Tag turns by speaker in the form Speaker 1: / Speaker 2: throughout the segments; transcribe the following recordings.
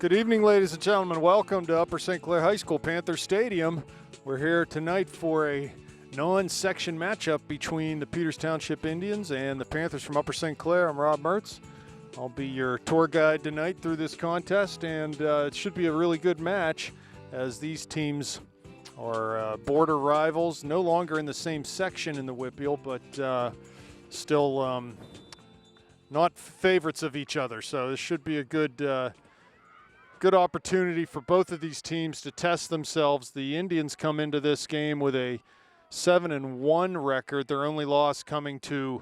Speaker 1: Good evening, ladies and gentlemen. Welcome to Upper St. Clair High School Panther Stadium. We're here tonight for a non-section matchup between the Peters Township Indians and the Panthers from Upper St. Clair. I'm Rob Mertz. I'll be your tour guide tonight through this contest, and it should be a really good match as these teams are border rivals, no longer in the same section in the Whippeal, but still not favorites of each other. So this should be a good opportunity for both of these teams to test themselves. The Indians come into this game with a 7-1 record. Their only loss coming to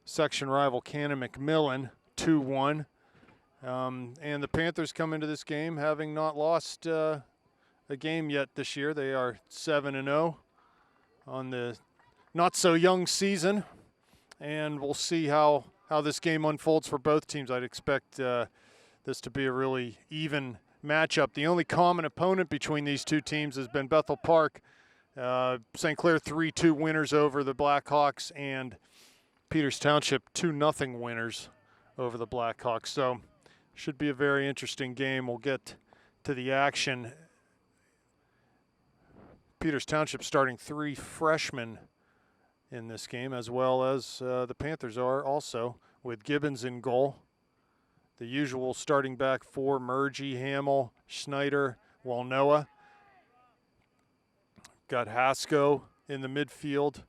Speaker 1: section rival Cannon McMillan, 2-1. And the Panthers come into this game having not lost a game yet this year. They are 7-0 on the not-so-young season. And we'll see how this game unfolds for both teams. I'd expect this to be a really even matchup. The only common opponent between these two teams has been Bethel Park. St. Clair 3-2 winners over the Blackhawks, and Peters Township 2-0 winners over the Blackhawks. So should be a very interesting game. We'll get to the action. Peters Township starting 3 freshmen in this game, as well as the Panthers are also, with Gibbons in goal. The usual starting back 4, Murgy, Hamill, Schneider, Walnoa. Got Hasko in the midfield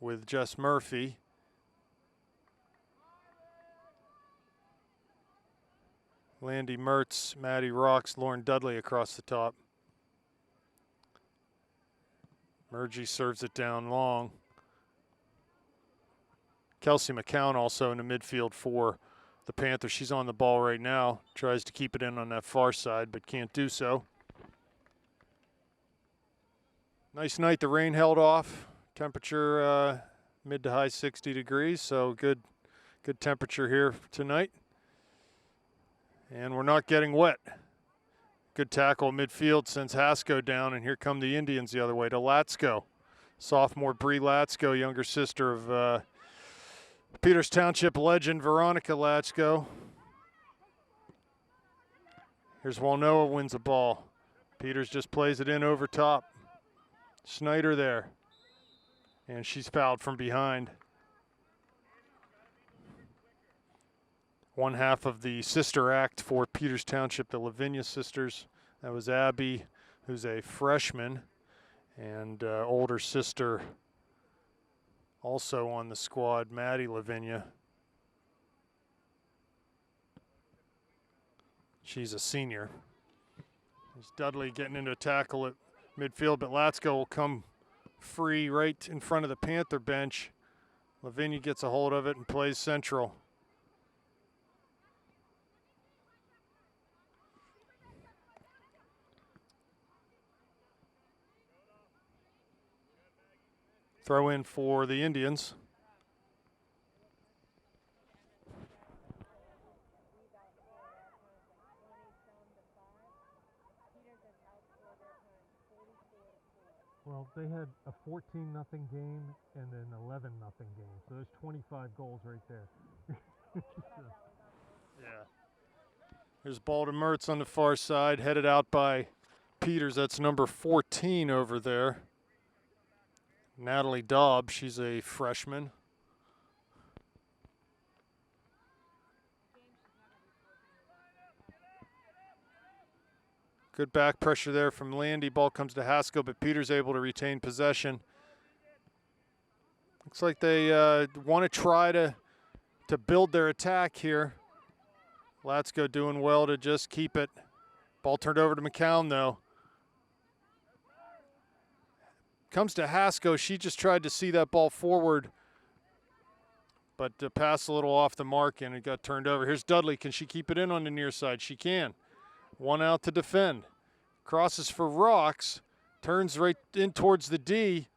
Speaker 1: with Jess Murphy. Landy Mertz, Maddie Rocks, Lauren Dudley across the top. Murgy serves it down long. Kelsey McCown also in the midfield for the Panthers. She's on the ball right now. Tries to keep it in on that far side, but can't do so. Nice night. The rain held off. Temperature mid to high 60 degrees, so good temperature here tonight. And we're not getting wet. Good tackle midfield sends Hasko down, and here come the Indians the other way to Latsko. Sophomore Bree Latsko, younger sister of Peters Township legend Veronica Latsko. Here's Walnoa, wins the ball. Peters just plays it in over top. Schneider there. And she's fouled from behind. One half of the sister act for Peters Township, the Lavinia sisters. That was Abby, who's a freshman, and older sister also on the squad, Maddie Lavinia. She's a senior. There's Dudley getting into a tackle at midfield, but Latsko will come free right in front of the Panther bench. Lavinia gets a hold of it and plays central. Throw in for the Indians.
Speaker 2: Well, they had a 14-0 game and an 11-0 game, so there's 25 goals right there.
Speaker 1: Yeah. Here's ball to Mertz on the far side, headed out by Peters. That's number 14 over there. Natalie Dobbs, she's a freshman. Good back pressure there from Landy. Ball comes to Hasko, but Peters able to retain possession. Looks like they want to try to build their attack here. Latsko doing well to just keep it. Ball turned over to McCown, though. Comes to Hasko. She just tried to see that ball forward, but pass a little off the mark, and it got turned over. Here's Dudley. Can she keep it in on the near side? She can. One out to defend. Crosses for Rocks. Turns right in towards the D.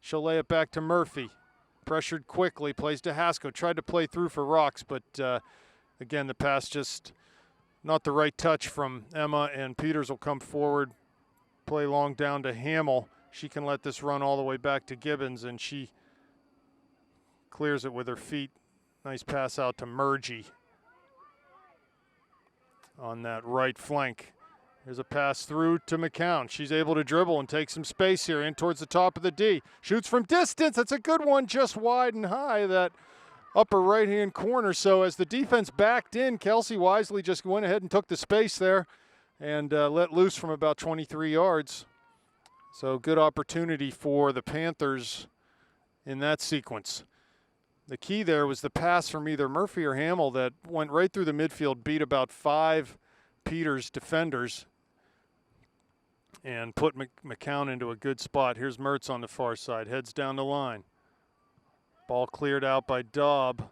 Speaker 1: She'll lay it back to Murphy. Pressured quickly. Plays to Hasko. Tried to play through for Rocks, but again, the pass just not the right touch from Emma, and Peters will come forward. Play long down to Hamill. She can let this run all the way back to Gibbons, and she clears it with her feet. Nice pass out to Murgy. on that right flank. Here's a pass through to McCown. She's able to dribble and take some space here in towards the top of the D. Shoots from distance. That's a good one, just wide and high, that upper right-hand corner. So as the defense backed in, Kelsey wisely just went ahead and took the space there and let loose from about 23 yards. So good opportunity for the Panthers in that sequence. The key there was the pass from either Murphy or Hamill that went right through the midfield, beat about 5 Peters defenders, and put McCown into a good spot. Here's Mertz on the far side, heads down the line. Ball cleared out by Daub.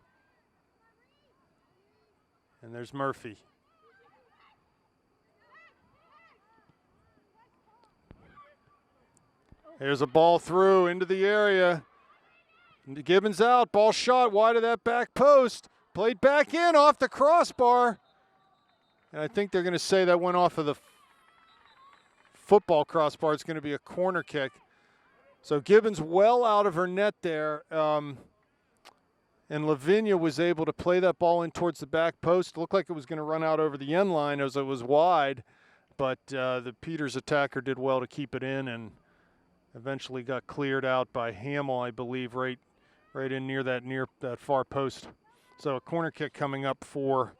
Speaker 1: And there's Murphy. Here's a ball through into the area. Gibbons out, ball shot wide of that back post. Played back in off the crossbar. And I think they're going to say that went off of the football crossbar. It's going to be a corner kick. So Gibbons well out of her net there. And Lavinia was able to play that ball in towards the back post. It looked like it was going to run out over the end line as it was wide. But the Peters attacker did well to keep it in and eventually got cleared out by Hamill, I believe, right in near that far post. So a corner kick coming up for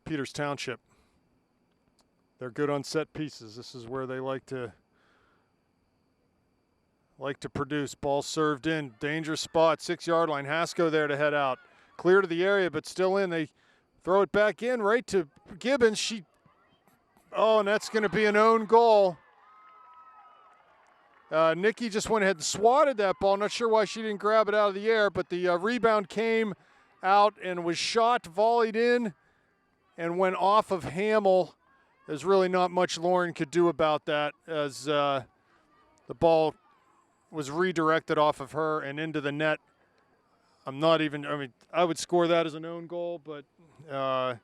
Speaker 1: Peters Township. They're good on set pieces. This is where they like to produce. Ball served in, dangerous spot, 6-yard line. Hasko there to head out. Clear to the area, but still in. They throw it back in right to Gibbons. And that's going to be an own goal. Nikki just went ahead and swatted that ball. Not sure why she didn't grab it out of the air, but the rebound came out and was shot, volleyed in, and went off of Hamill. There's really not much Lauren could do about that as the ball was redirected off of her and into the net. I would score that as an own goal, but I'm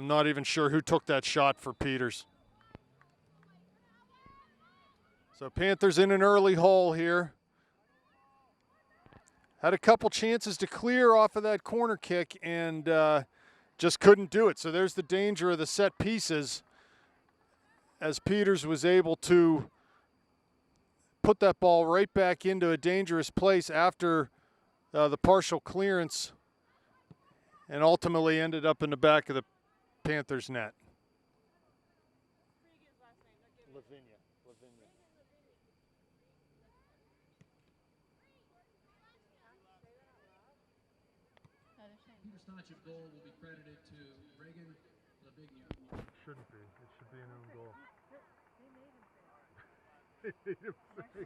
Speaker 1: not even sure who took that shot for Peters. So Panthers in an early hole here. Had a couple chances to clear off of that corner kick and just couldn't do it. So there's the danger of the set pieces as Peters was able to put that ball right back into a dangerous place after the partial clearance and ultimately ended up in the back of the Panthers net.
Speaker 3: Township goal will be credited to Reagan Lavinia.
Speaker 2: Shouldn't be. It should be an own goal.
Speaker 4: They're saying it was last year.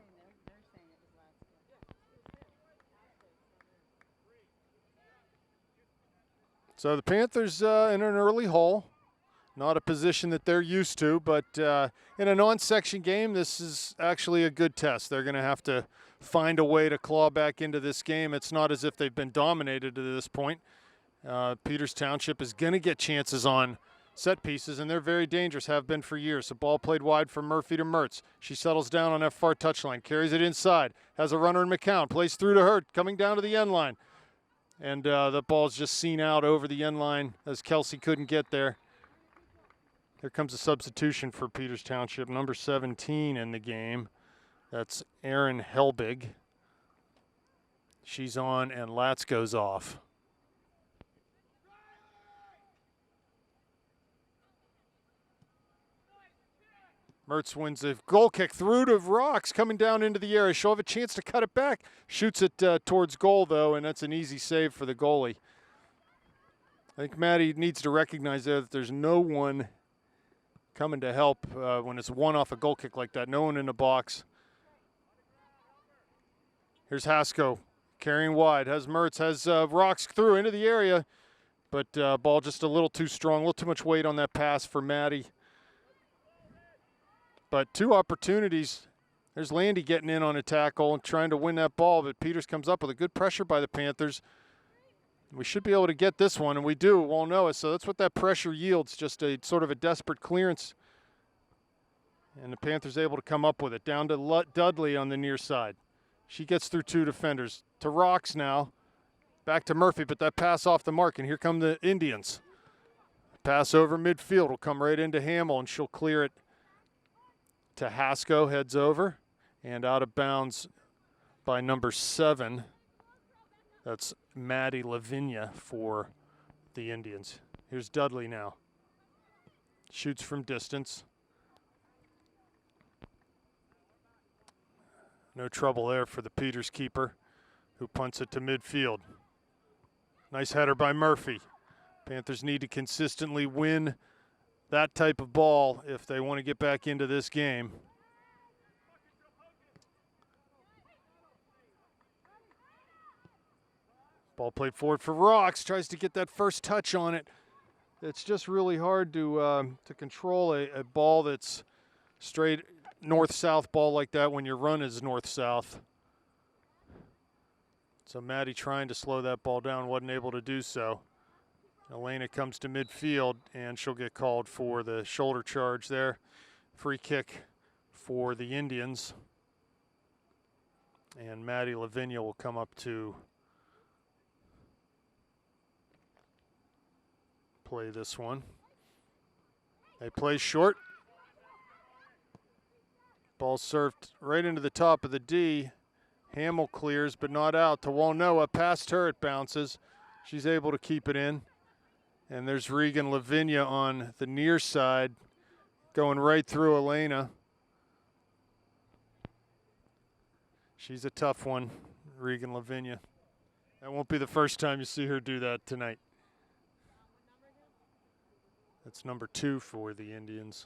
Speaker 1: So the Panthers in an early hole. Not a position that they're used to, but in a non-section game, this is actually a good test. They're going to have to find a way to claw back into this game. It's not as if they've been dominated to this point. Peters Township is going to get chances on set pieces, and they're very dangerous, have been for years. The ball played wide from Murphy to Mertz. She settles down on that far touchline, carries it inside, has a runner in McCown, plays through to her, coming down to the end line. And the ball's just seen out over the end line as Kelsey couldn't get there. Here comes a substitution for Peters Township, number 17 in the game. That's Erin Helbig. She's on, and Latz goes off. Mertz wins the goal kick through to Rocks, coming down into the area. She'll have a chance to cut it back. Shoots it towards goal, though, and that's an easy save for the goalie. I think Maddie needs to recognize there that there's no one coming to help when it's one off a goal kick like that. No one in the box. Here's Hasko carrying wide. Has Mertz, has Rocks through into the area, but ball just a little too strong, a little too much weight on that pass for Maddie. But two opportunities. There's Landy getting in on a tackle and trying to win that ball, but Peters comes up with a good pressure by the Panthers. We should be able to get this one, and we do. It won't know it, so that's what that pressure yields, just a sort of a desperate clearance. And the Panthers able to come up with it. Down to Dudley on the near side. She gets through two defenders. To Rocks now. Back to Murphy, but that pass off the mark, and here come the Indians. pass over midfield will come right into Hamill, and she'll clear it to Hasko, heads over, and out of bounds by number 7. That's Maddie Lavinia for the Indians. Here's Dudley now. Shoots from distance. No trouble there for the Peters keeper, who punts it to midfield. Nice header by Murphy. Panthers need to consistently win that type of ball if they want to get back into this game. Ball played forward for Rocks. Tries to get that first touch on it. It's just really hard to control a ball that's straight north-south ball like that when your run is north-south. So Maddie trying to slow that ball down, wasn't able to do so. Elena comes to midfield, and she'll get called for the shoulder charge there. Free kick for the Indians. And Maddie Lavinia will come up to play this one. They play short. Ball served right into the top of the D. Hamill clears, but not out to Walnoa. Past her, it bounces. She's able to keep it in. And there's Regan Lavinia on the near side, going right through Elena. She's a tough one, Regan Lavinia. That won't be the first time you see her do that tonight. That's number 2 for the Indians.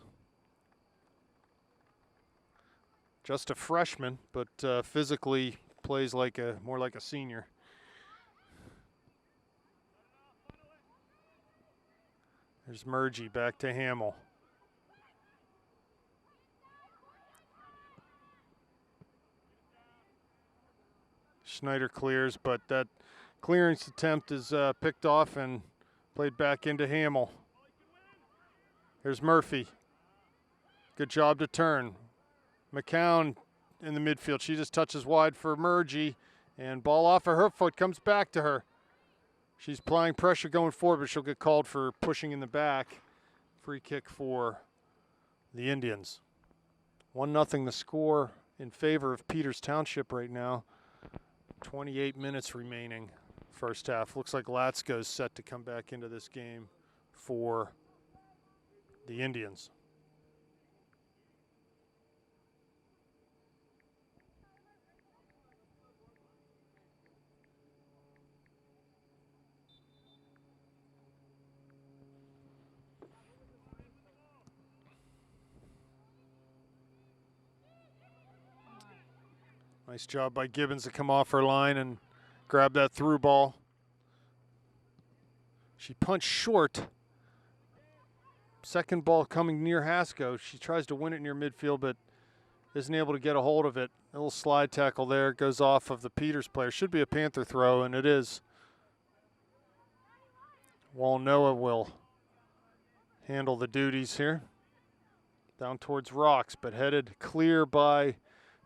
Speaker 1: Just a freshman, but physically plays like more like a senior. There's Murgy back to Hamill. Schneider clears, but that clearance attempt is picked off and played back into Hamill. Here's Murphy. Good job to turn. McCown in the midfield. She just touches wide for Murgy, and ball off of her foot comes back to her. She's applying pressure going forward, but she'll get called for pushing in the back. Free kick for the Indians. 1-0 the score in favor of Peters Township right now. 28 minutes remaining first half. Looks like Latsko's set to come back into this game for the Indians. Nice job by Gibbons to come off her line and grab that through ball. She punched short. Second ball coming near Hasko. She tries to win it near midfield, but isn't able to get a hold of it. A little slide tackle there. Goes off of the Peters player. Should be a Panther throw, and it is. Walnoa will handle the duties here. Down towards Rocks, but headed clear by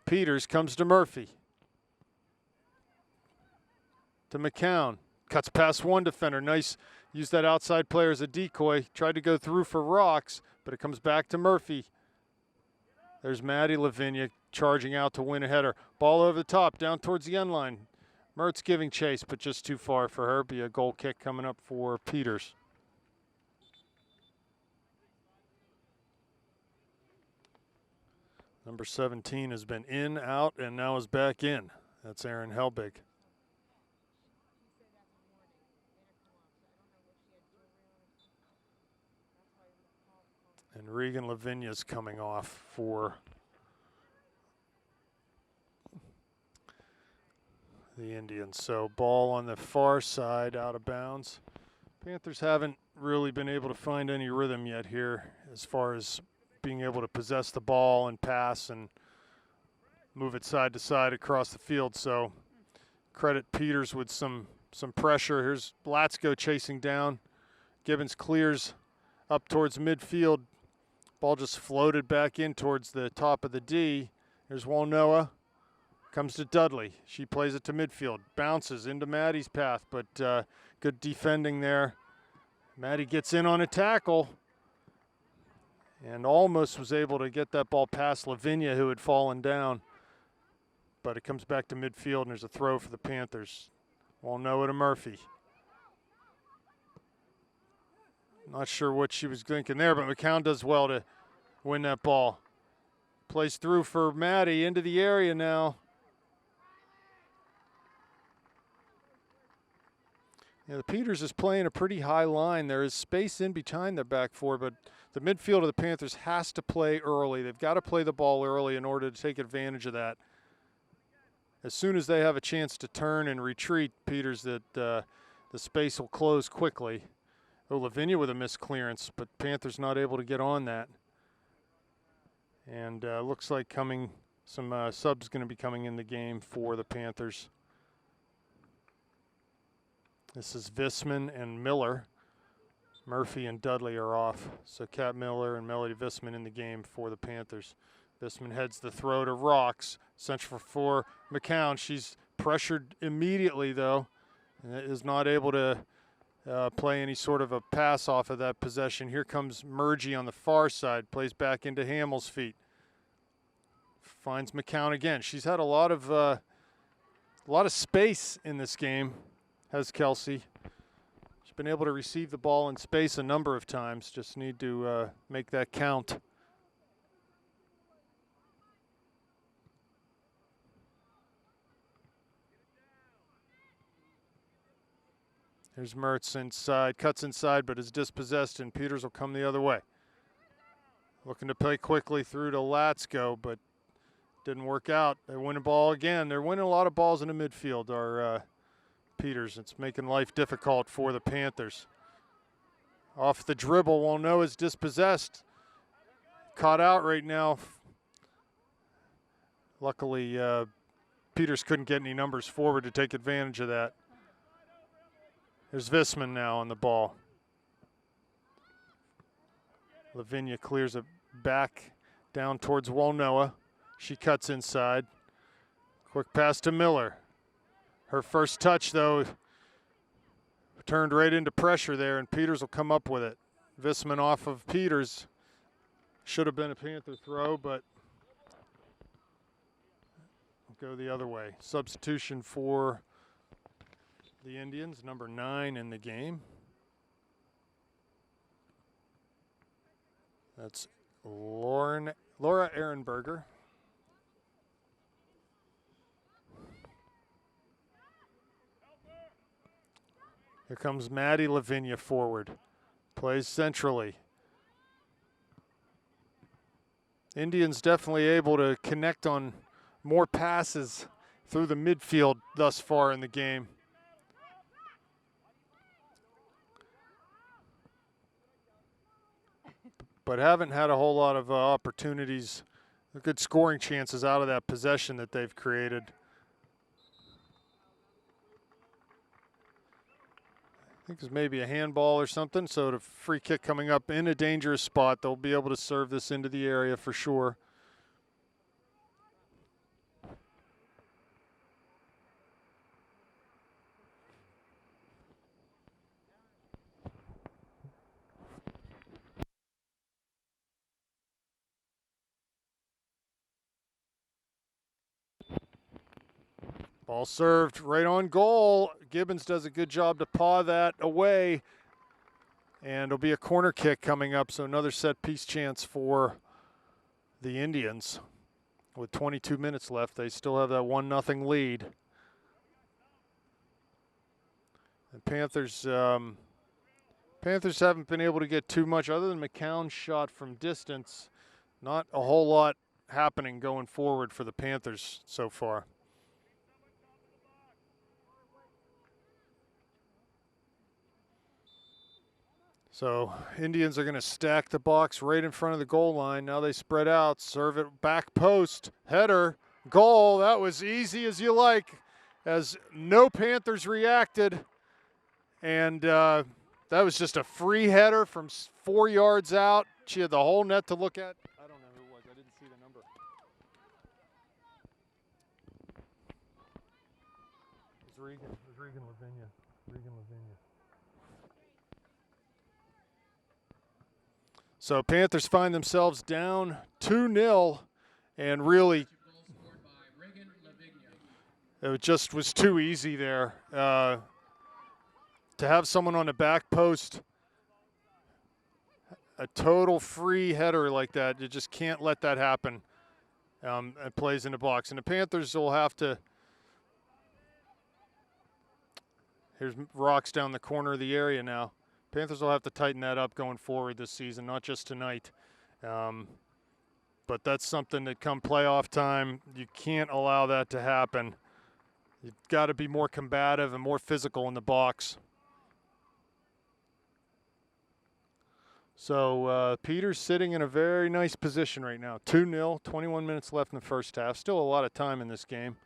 Speaker 1: Peters. Comes to Murphy. To McCown. Cuts past one defender. Nice. Used that outside player as a decoy. Tried to go through for Rocks, but it comes back to Murphy. There's Maddie Lavinia charging out to win a header. Ball over the top, down towards the end line. Mertz giving chase, but just too far for her. Be a goal kick coming up for Peters. Number 17 has been in, out, and now is back in. That's Aaron Helbig. And Regan Lavinia's coming off for the Indians. So ball on the far side, out of bounds. Panthers haven't really been able to find any rhythm yet here as far as being able to possess the ball and pass and move it side to side across the field. So credit Peters with some pressure. Here's Latsko chasing down. Gibbons clears up towards midfield. Ball just floated back in towards the top of the D. Here's Walnoa. Comes to Dudley. She plays it to midfield. Bounces into Maddie's path, but good defending there. Maddie gets in on a tackle and almost was able to get that ball past Lavinia, who had fallen down. But it comes back to midfield, and there's a throw for the Panthers. Won't know it to Murphy. Not sure what she was thinking there, but McCown does well to win that ball. Plays through for Maddie into the area now. Yeah, the Peters is playing a pretty high line. There is space in behind their back four, but the midfield of the Panthers has to play early. They've got to play the ball early in order to take advantage of that. As soon as they have a chance to turn and retreat, Peters, that the space will close quickly. Oh, Lavinia with a missed clearance, but Panthers not able to get on that. And looks like some subs going to be coming in the game for the Panthers. This is Visman and Miller. Murphy and Dudley are off. So Kat Miller and Melody Visman in the game for the Panthers. Visman heads the throw to Rocks. Central for McCown. She's pressured immediately, though, and is not able to play any sort of a pass off of that possession. Here comes Murgy on the far side. Plays back into Hamill's feet. Finds McCown again. She's had a lot of space in this game, has Kelsey. She's been able to receive the ball in space a number of times. Just need to make that count. Here's Mertz inside, cuts inside, but is dispossessed, and Peters will come the other way. Looking to play quickly through to Latsko, but didn't work out. They win the ball again. They're winning a lot of balls in the midfield, our Peters. It's making life difficult for the Panthers. Off the dribble, Wolno is dispossessed. Caught out right now. Luckily, Peters couldn't get any numbers forward to take advantage of that. There's Visman now on the ball. Lavinia clears it back down towards Wolnoa. She cuts inside. Quick pass to Miller. Her first touch, though, turned right into pressure there, and Peters will come up with it. Visman off of Peters. Should have been a Panther throw, but go the other way. Substitution for the Indians, number 9 in the game. That's Laura Ehrenberger. Here comes Maddie Lavinia forward. Plays centrally. Indians definitely able to connect on more passes through the midfield thus far in the game. But haven't had a whole lot of opportunities, good scoring chances out of that possession that they've created. I think there's maybe a handball or something, so the free kick coming up in a dangerous spot. They'll be able to serve this into the area for sure. Ball served right on goal. Gibbons does a good job to paw that away. And it'll be a corner kick coming up, so another set piece chance for the Indians. With 22 minutes left, they still have that 1-0 lead. And Panthers haven't been able to get too much other than McCown's shot from distance. Not a whole lot happening going forward for the Panthers so far. So Indians are going to stack the box right in front of the goal line. Now they spread out, serve it back post, header, goal. That was easy as you like, as no Panthers reacted. And that was just a free header from 4 yards out. She had the whole net to look at. I don't know who it was. I didn't see the number. It was Regan.
Speaker 2: It was Regan Lavinia.
Speaker 1: So Panthers find themselves down 2-0, and really
Speaker 3: Goal scored by Reagan Lavigna.
Speaker 1: it just was too easy there. To have someone on the back post, a total free header like that, you just can't let that happen. It plays in the box. And the Panthers will have to, here's rocks down the corner of the area now. Panthers will have to tighten that up going forward this season, not just tonight. But that's something that come playoff time, you can't allow that to happen. You've got to be more combative and more physical in the box. So Peters sitting in a very nice position right now. 2-0, 21 minutes left in the first half. Still a lot of time in this game.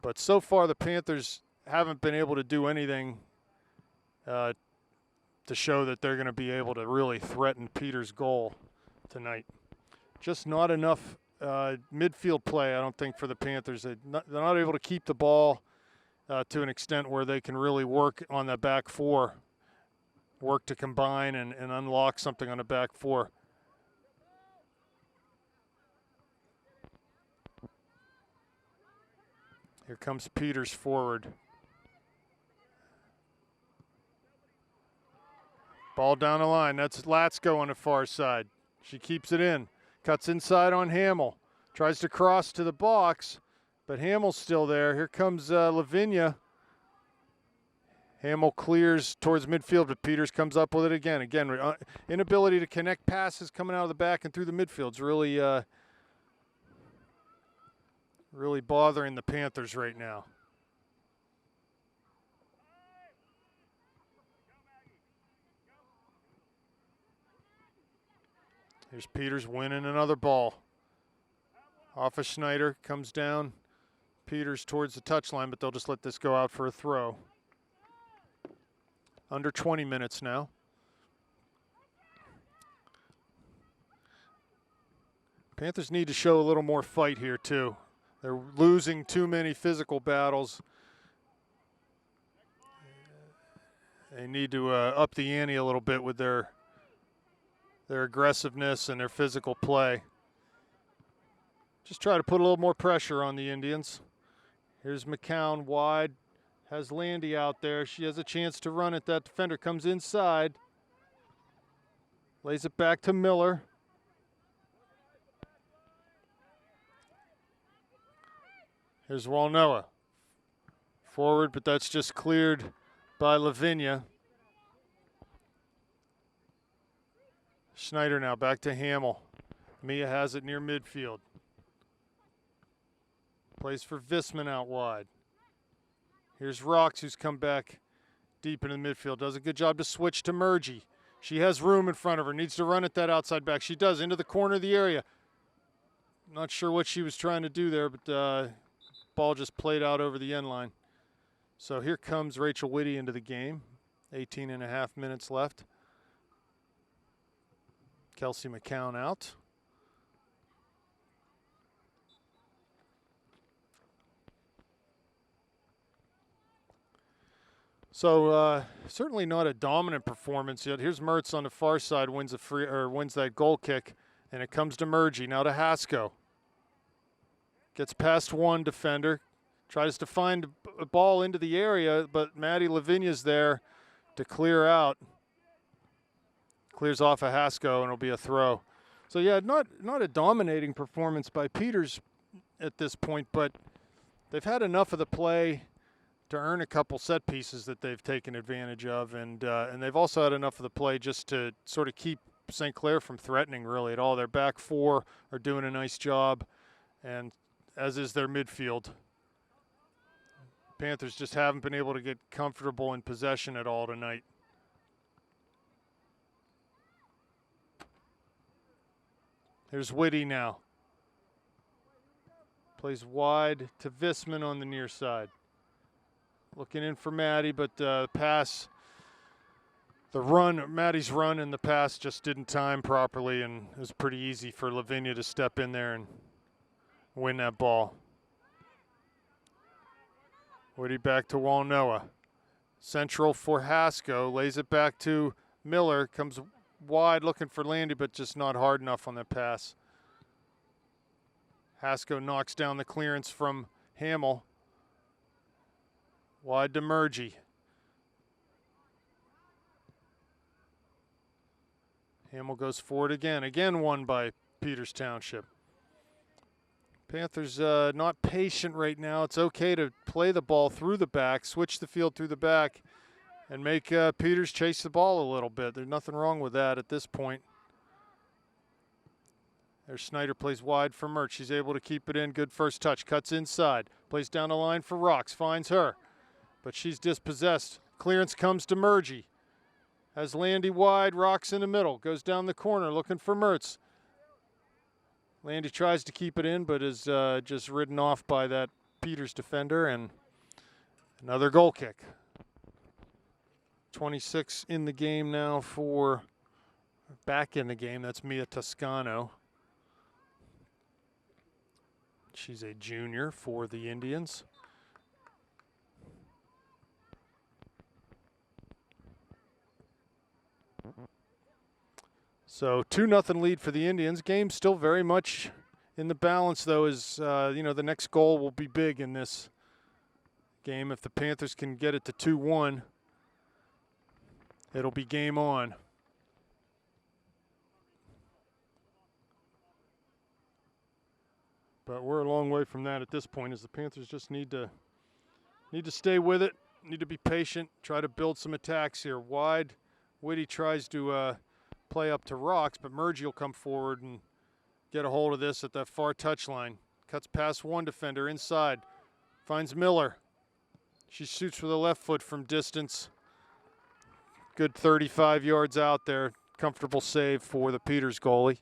Speaker 1: But so far the Panthers haven't been able to do anything to show that they're going to be able to really threaten Peters' goal tonight. Just not enough midfield play, I don't think, for the Panthers. They're not able to keep the ball to an extent where they can really work on the back four. Work to combine and unlock something on the back four. Here comes Peters forward. Ball down the line. That's Latsko on the far side. She keeps it in. Cuts inside on Hamill. Tries to cross to the box, but Hamill's still there. Here comes Lavigna. Hamill clears towards midfield, but Peters comes up with it again. Again, inability to connect passes coming out of the back and through the midfield's really, really bothering the Panthers right now. Here's Peters winning another ball. Off of Schneider, comes down. Peters towards the touchline, but they'll just let this go out for a throw. Under 20 minutes now. Panthers need to show a little more fight here too. They're losing too many physical battles. They need to up the ante a little bit with their aggressiveness and their physical play. Just try to put a little more pressure on the Indians. Here's McCown wide. Has Landy out there. She has a chance to run it. That defender comes inside. Lays it back to Miller. Here's Walnoa. Forward, but that's just cleared by Lavigna. Schneider now back to Hamill. Mia has it near midfield. Plays for Visman out wide. Here's Rocks, who's come back deep into the midfield. Does a good job to switch to Murgy. She has room in front of her. Needs to run at that outside back. She does, into the corner of the area. Not sure what she was trying to do there, but ball just played out over the end line. So here comes Rachel Whitty into the game. 18 and a half minutes left. Kelsey McCown out. So certainly not a dominant performance yet. Here's Mertz on the far side, wins that goal kick, and it comes to Murgy. Now to Hasko. Gets past one defender, tries to find a ball into the area, but Maddie Lavigna's there to clear out. Clears off a Hasko, and it'll be a throw. So yeah, not a dominating performance by Peters at this point, but they've had enough of the play to earn a couple set pieces that they've taken advantage of, and they've also had enough of the play just to sort of keep St. Clair from threatening really at all. Their back four are doing a nice job, and as is their midfield. Panthers just haven't been able to get comfortable in possession at all tonight. Here's Whitty now. Plays wide to Visman on the near side. Looking in for Maddie, but pass, Maddie's run and the pass just didn't time properly, and it was pretty easy for Lavigna to step in there and win that ball. Whitty back to Walnoa. Central for Hasko, lays it back to Miller, comes wide looking for Landy, but just not hard enough on that pass. Hasko knocks down the clearance from Hamill. Wide to Murgy. Hamill goes forward again. Again won by Peters Township. Panthers not patient right now. It's okay to play the ball through the back, switch the field through the back, and make Peters chase the ball a little bit. There's nothing wrong with that at this point. There's Snyder, plays wide for Mert. She's able to keep it in. Good first touch. Cuts inside. Plays down the line for Rocks. Finds her. But she's dispossessed. Clearance comes to Murgy. Has Landy wide, Rocks in the middle. Goes down the corner looking for Mertz. Landy tries to keep it in, but is just ridden off by that Peters defender, and another goal kick. 26 in the game now for, back in the game, that's Mia Toscano. She's a junior for the Indians. So 2-0 lead for the Indians. Game still very much in the balance, though, as the next goal will be big in this game. If the Panthers can get it to 2-1, it'll be game on. But we're a long way from that at this point, as the Panthers just need to stay with it, need to be patient, try to build some attacks here. Wide, Whitty tries to play up to Rocks, but Murgy will come forward and get a hold of this at that far touchline. Cuts past one defender inside, finds Miller. She shoots with the left foot from distance. Good 35 yards out there. Comfortable save for the Peters goalie.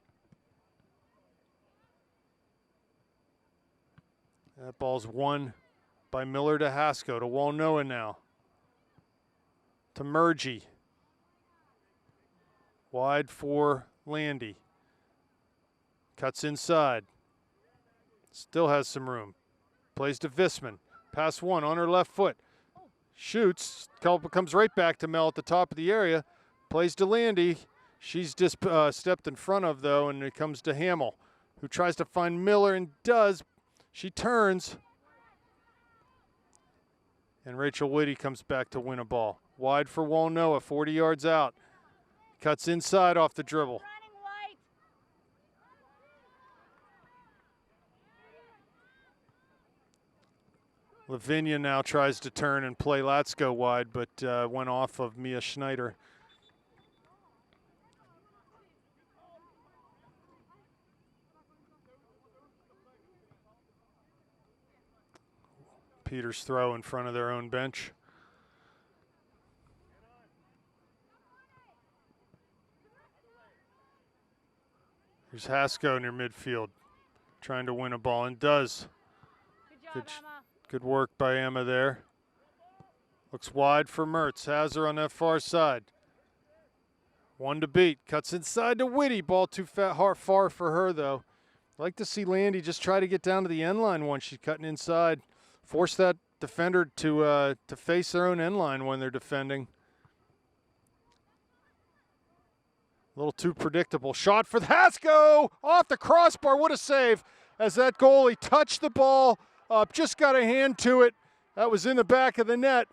Speaker 1: That ball's won by Miller to Hasko, to Walnoa now. To Murgy. Wide for Landy. Cuts inside. Still has some room. Plays to Visman. Pass one on her left foot. Shoots. Comes right back to Mel at the top of the area. Plays to Landy. She's just stepped in front of, though, and it comes to Hamill, who tries to find Miller and does. She turns. And Rachel Whitty comes back to win a ball. Wide for Walnoa, 40 yards out. Cuts inside off the dribble. Lavinia now tries to turn and play Latsko wide, but went off of Mia Schneider. Peters throw in front of their own bench. Here's Hasko near midfield, trying to win a ball, and does.
Speaker 4: Good job, Emma.
Speaker 1: Good work by Emma there. Looks wide for Mertz. Has her on that far side. One to beat. Cuts inside to Whitty. Ball too far for her, though. I'd like to see Landy just try to get down to the end line once she's cutting inside. Force that defender to face their own end line when they're defending. A little too predictable. Shot for Hasko off the crossbar. What a save as that goalie touched the ball up. Just got a hand to it. That was in the back of the net.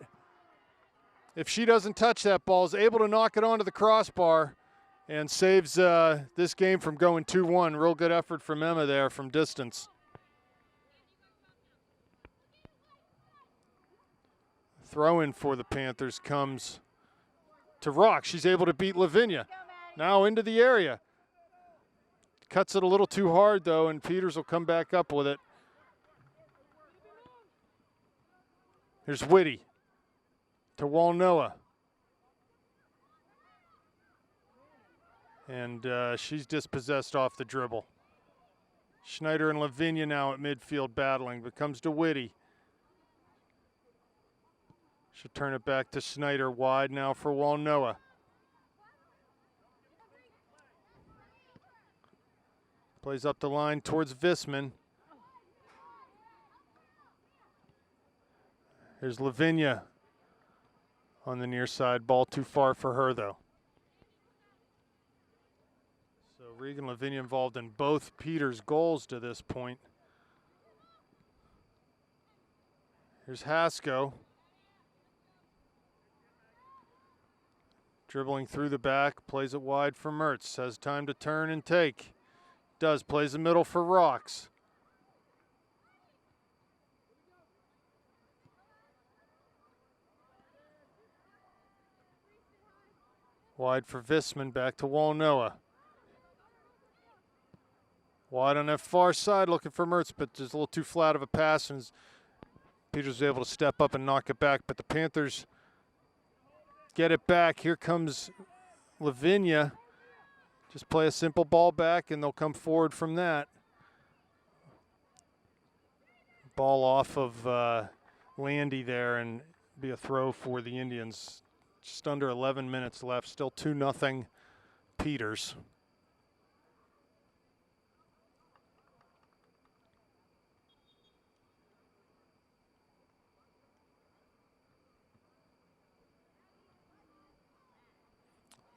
Speaker 1: If she doesn't touch that ball, is able to knock it onto the crossbar and saves this game from going 2-1. Real good effort from Emma there from distance. Throw in for the Panthers comes to Rock. She's able to beat Lavinia. Now into the area. Cuts it a little too hard, though, and Peters will come back up with it. Here's Whitty to Walnoa. And she's dispossessed off the dribble. Schneider and Lavinia now at midfield battling, but comes to Whitty. She'll turn it back to Schneider, wide now for Walnoa. Plays up the line towards Visman. Here's Lavinia on the near side. Ball too far for her, though. Regan Lavinia involved in both Peters' goals to this point. Here's Hasko. Dribbling through the back, plays it wide for Mertz. Has time to turn and take. Does, plays the middle for Rocks. Wide for Visman, back to Walnoa. Wide on that far side, looking for Mertz, but just a little too flat of a pass, and Peters was able to step up and knock it back, but the Panthers get it back. Here comes Lavinia. Just play a simple ball back, and they'll come forward from that. Ball off of Landy there, and be a throw for the Indians. Just under 11 minutes left, still 2-0 Peters.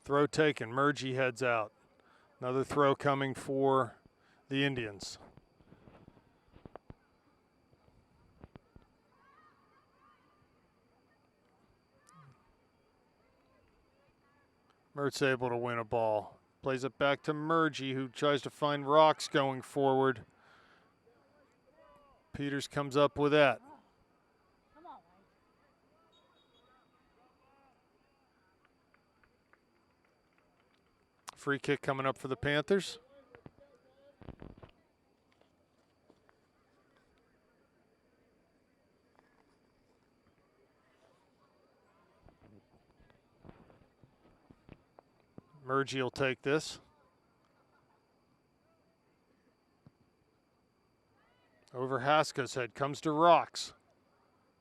Speaker 1: Throw taken, Murgy heads out. Another throw coming for the Indians. Mertz able to win a ball. Plays it back to Murgy, who tries to find Rocks going forward. Peters comes up with that. Free kick coming up for the Panthers. Murgy will take this. Over Haska's head, comes to Rocks.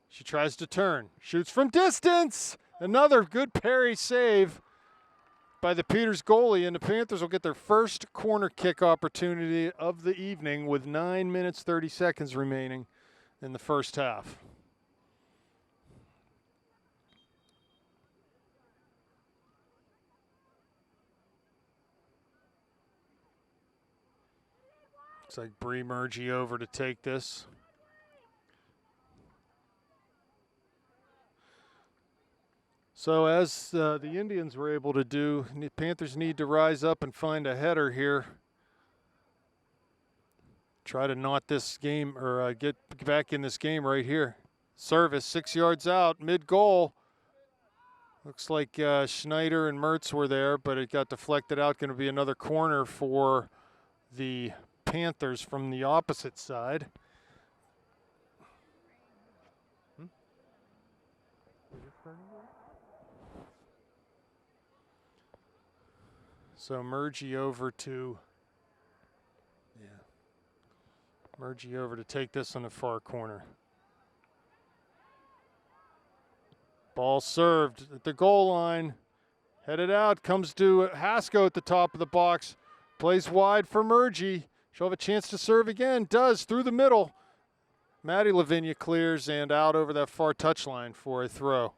Speaker 1: She tries to turn, shoots from distance. Another good parry save by the Peters goalie, and the Panthers will get their first corner kick opportunity of the evening with 9 minutes 30 seconds remaining in the first half. Looks like Bree Murgy over to take this. So as the Indians were able to do, the Panthers need to rise up and find a header here. Try to knot this game, or get back in this game right here. Service 6 yards out, mid-goal. Looks like Schneider and Mertz were there, but it got deflected out. Going to be another corner for the Panthers from the opposite side. So Murgy over to, Murgy over to take this on the far corner. Ball served at the goal line. Headed out, comes to Hasko at the top of the box. Plays wide for Murgy. She'll have a chance to serve again. Does, through the middle. Maddie Lavinia clears and out over that far touchline for a throw.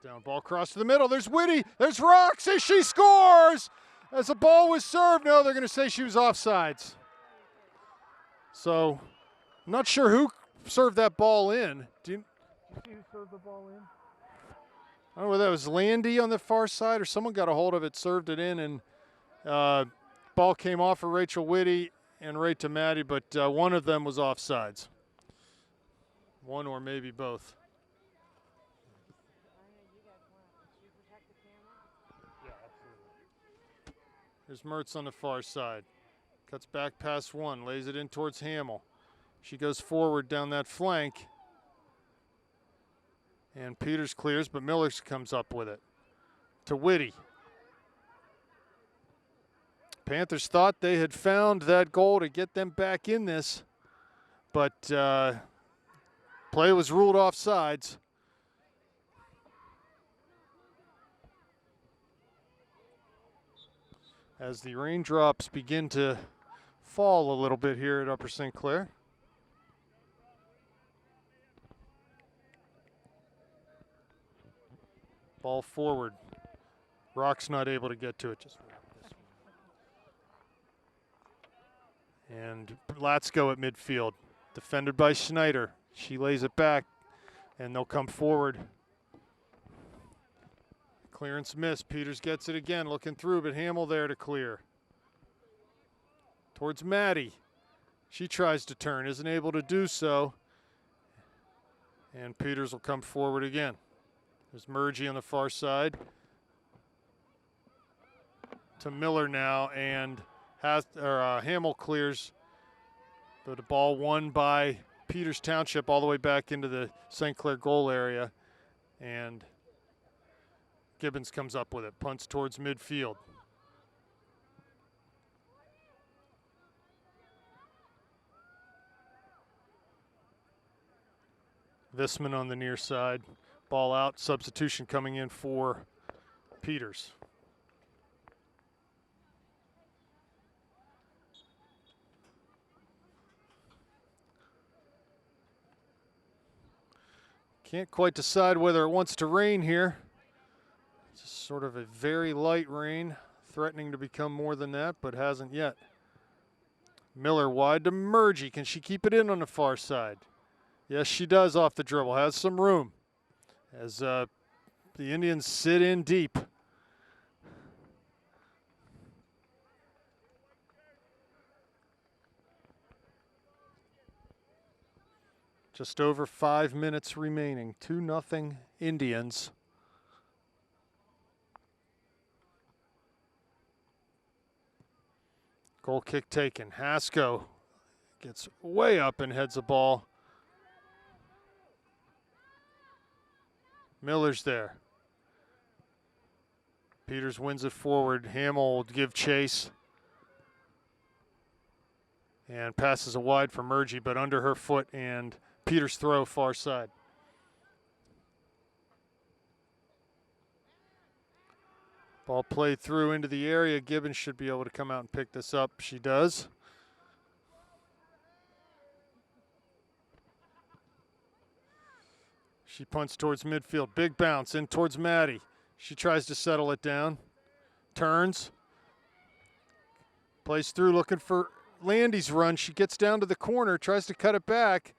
Speaker 1: Down, ball across to the middle. There's Whitty. There's Rocks as she scores. As the ball was served, no, they're going to say she was offsides. So, I'm not sure who served that ball in. Do you see who served the ball in? I don't know whether that was Landy on the far side or someone got a hold of it, served it in, and ball came off of Rachel Whitty and right to Maddie, but one of them was offsides. One or maybe both. There's Mertz on the far side. Cuts back past one, lays it in towards Hamill. She goes forward down that flank. And Peters clears, but Miller comes up with it. To Whitty. Panthers thought they had found that goal to get them back in this, but play was ruled offsides. As the raindrops begin to fall a little bit here at Upper St. Clair. Ball forward. Rock's not able to get to it. Just and Latsko at midfield. Defended by Schneider. She lays it back, and they'll come forward. Clearance miss. Peters gets it again, looking through, but Hamill there to clear. Towards Maddie. She tries to turn, isn't able to do so. And Peters will come forward again. There's Murgy on the far side. To Miller now, and Hamill clears. But the ball won by Peters Township all the way back into the St. Clair goal area. And Gibbons comes up with it, punts towards midfield. Visman on the near side. Ball out, substitution coming in for Peters. Can't quite decide whether it wants to rain here. Just sort of a very light rain, threatening to become more than that, but hasn't yet. Miller wide to Murgy. Can she keep it in on the far side? Yes, she does off the dribble. Has some room as the Indians sit in deep. Just over 5 minutes remaining. 2-0 Indians. Goal kick taken. Hasko gets way up and heads the ball. Miller's there. Peters wins it forward. Hamill will give chase. And passes a wide for Murgy, but under her foot, and Peters throw far side. Ball played through into the area. Gibbons should be able to come out and pick this up. She does. She punts towards midfield. Big bounce in towards Maddie. She tries to settle it down. Turns. Plays through looking for Landy's run. She gets down to the corner, tries to cut it back.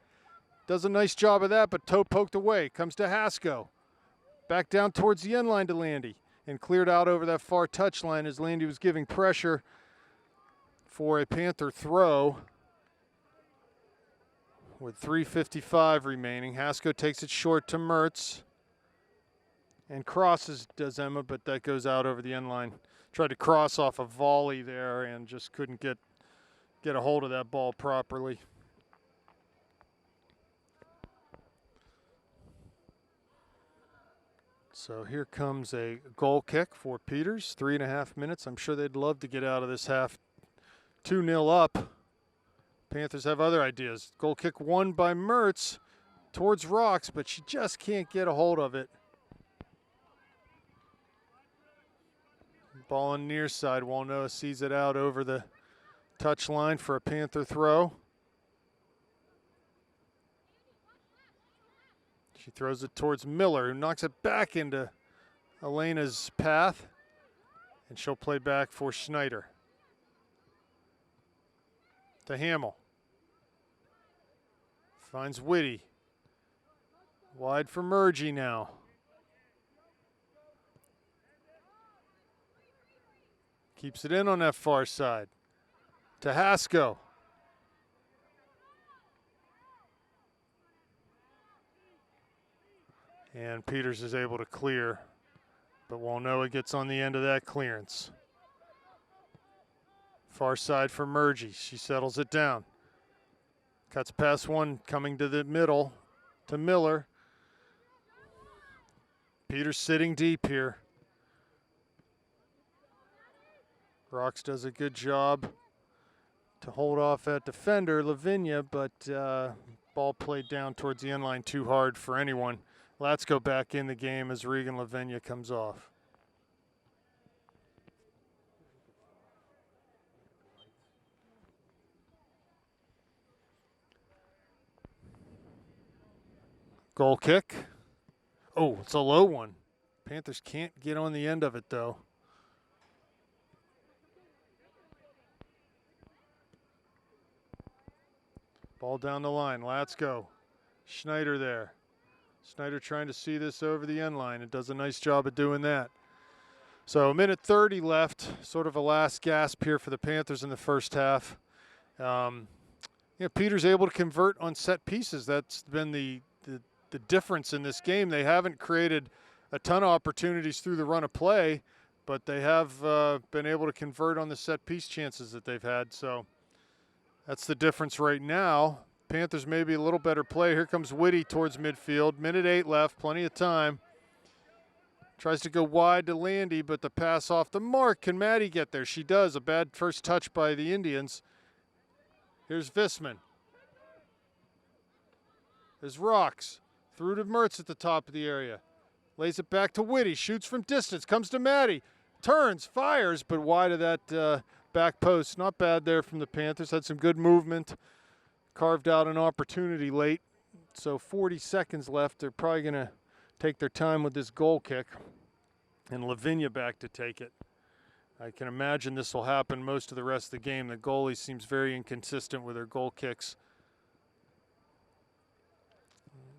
Speaker 1: Does a nice job of that, but toe poked away. Comes to Hasko. Back down towards the end line to Landy. And cleared out over that far touch line as Landy was giving pressure for a Panther throw. With 3:55 remaining, Hasko takes it short to Mertz. And crosses, does Emma, but that goes out over the end line. Tried to cross off a volley there and just couldn't get a hold of that ball properly. So here comes a goal kick for Peters. 3.5 minutes. I'm sure they'd love to get out of this half 2-0 up. Panthers have other ideas. Goal kick won by Mertz towards Rocks, but she just can't get a hold of it. Ball on the near side. Walnoa sees it out over the touch line for a Panther throw. She throws it towards Miller, who knocks it back into Elena's path. And she'll play back for Schneider. To Hamill. Finds Whitty. Wide for Murgy now. Keeps it in on that far side. To Hasko. And Peters is able to clear, but Walnoa gets on the end of that clearance. Far side for Murgy. She settles it down. Cuts past one, coming to the middle to Miller. Peters sitting deep here. Rocks does a good job to hold off that defender, Lavinia, but ball played down towards the end line too hard for anyone. Let's go back in the game as Regan Lavinia comes off. Goal kick. Oh, it's a low one. Panthers can't get on the end of it, though. Ball down the line. Let's go. Schneider there. Schneider trying to see this over the end line. It does a nice job of doing that. So a minute 30 left, sort of a last gasp here for the Panthers in the first half. Peters able to convert on set pieces. That's been the difference in this game. They haven't created a ton of opportunities through the run of play, but they have been able to convert on the set piece chances that they've had. So that's the difference right now. Panthers maybe a little better play. Here comes Whitty towards midfield. Minute 8 left, plenty of time. Tries to go wide to Landy, but the pass off the mark. Can Maddie get there? She does. A bad first touch by the Indians. Here's Visman. There's Rocks. Through to Mertz at the top of the area. Lays it back to Whitty. Shoots from distance. Comes to Maddie. Turns, fires, but wide of that back post. Not bad there from the Panthers. Had some good movement. Carved out an opportunity late. So 40 seconds left. They're probably going to take their time with this goal kick. And Lavinia back to take it. I can imagine this will happen most of the rest of the game. The goalie seems very inconsistent with her goal kicks.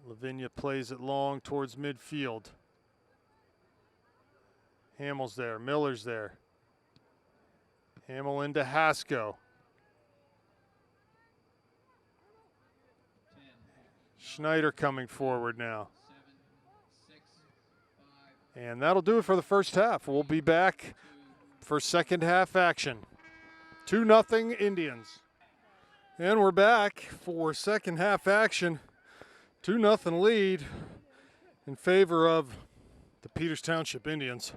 Speaker 1: Lavinia plays it long towards midfield. Hamill's there. Miller's there. Hamill into Hasko. Schneider coming forward now. And that'll do it for the first half. We'll be back for second half action. 2-0 Indians. And we're back for second half action. 2-0 lead in favor of the Peters Township Indians.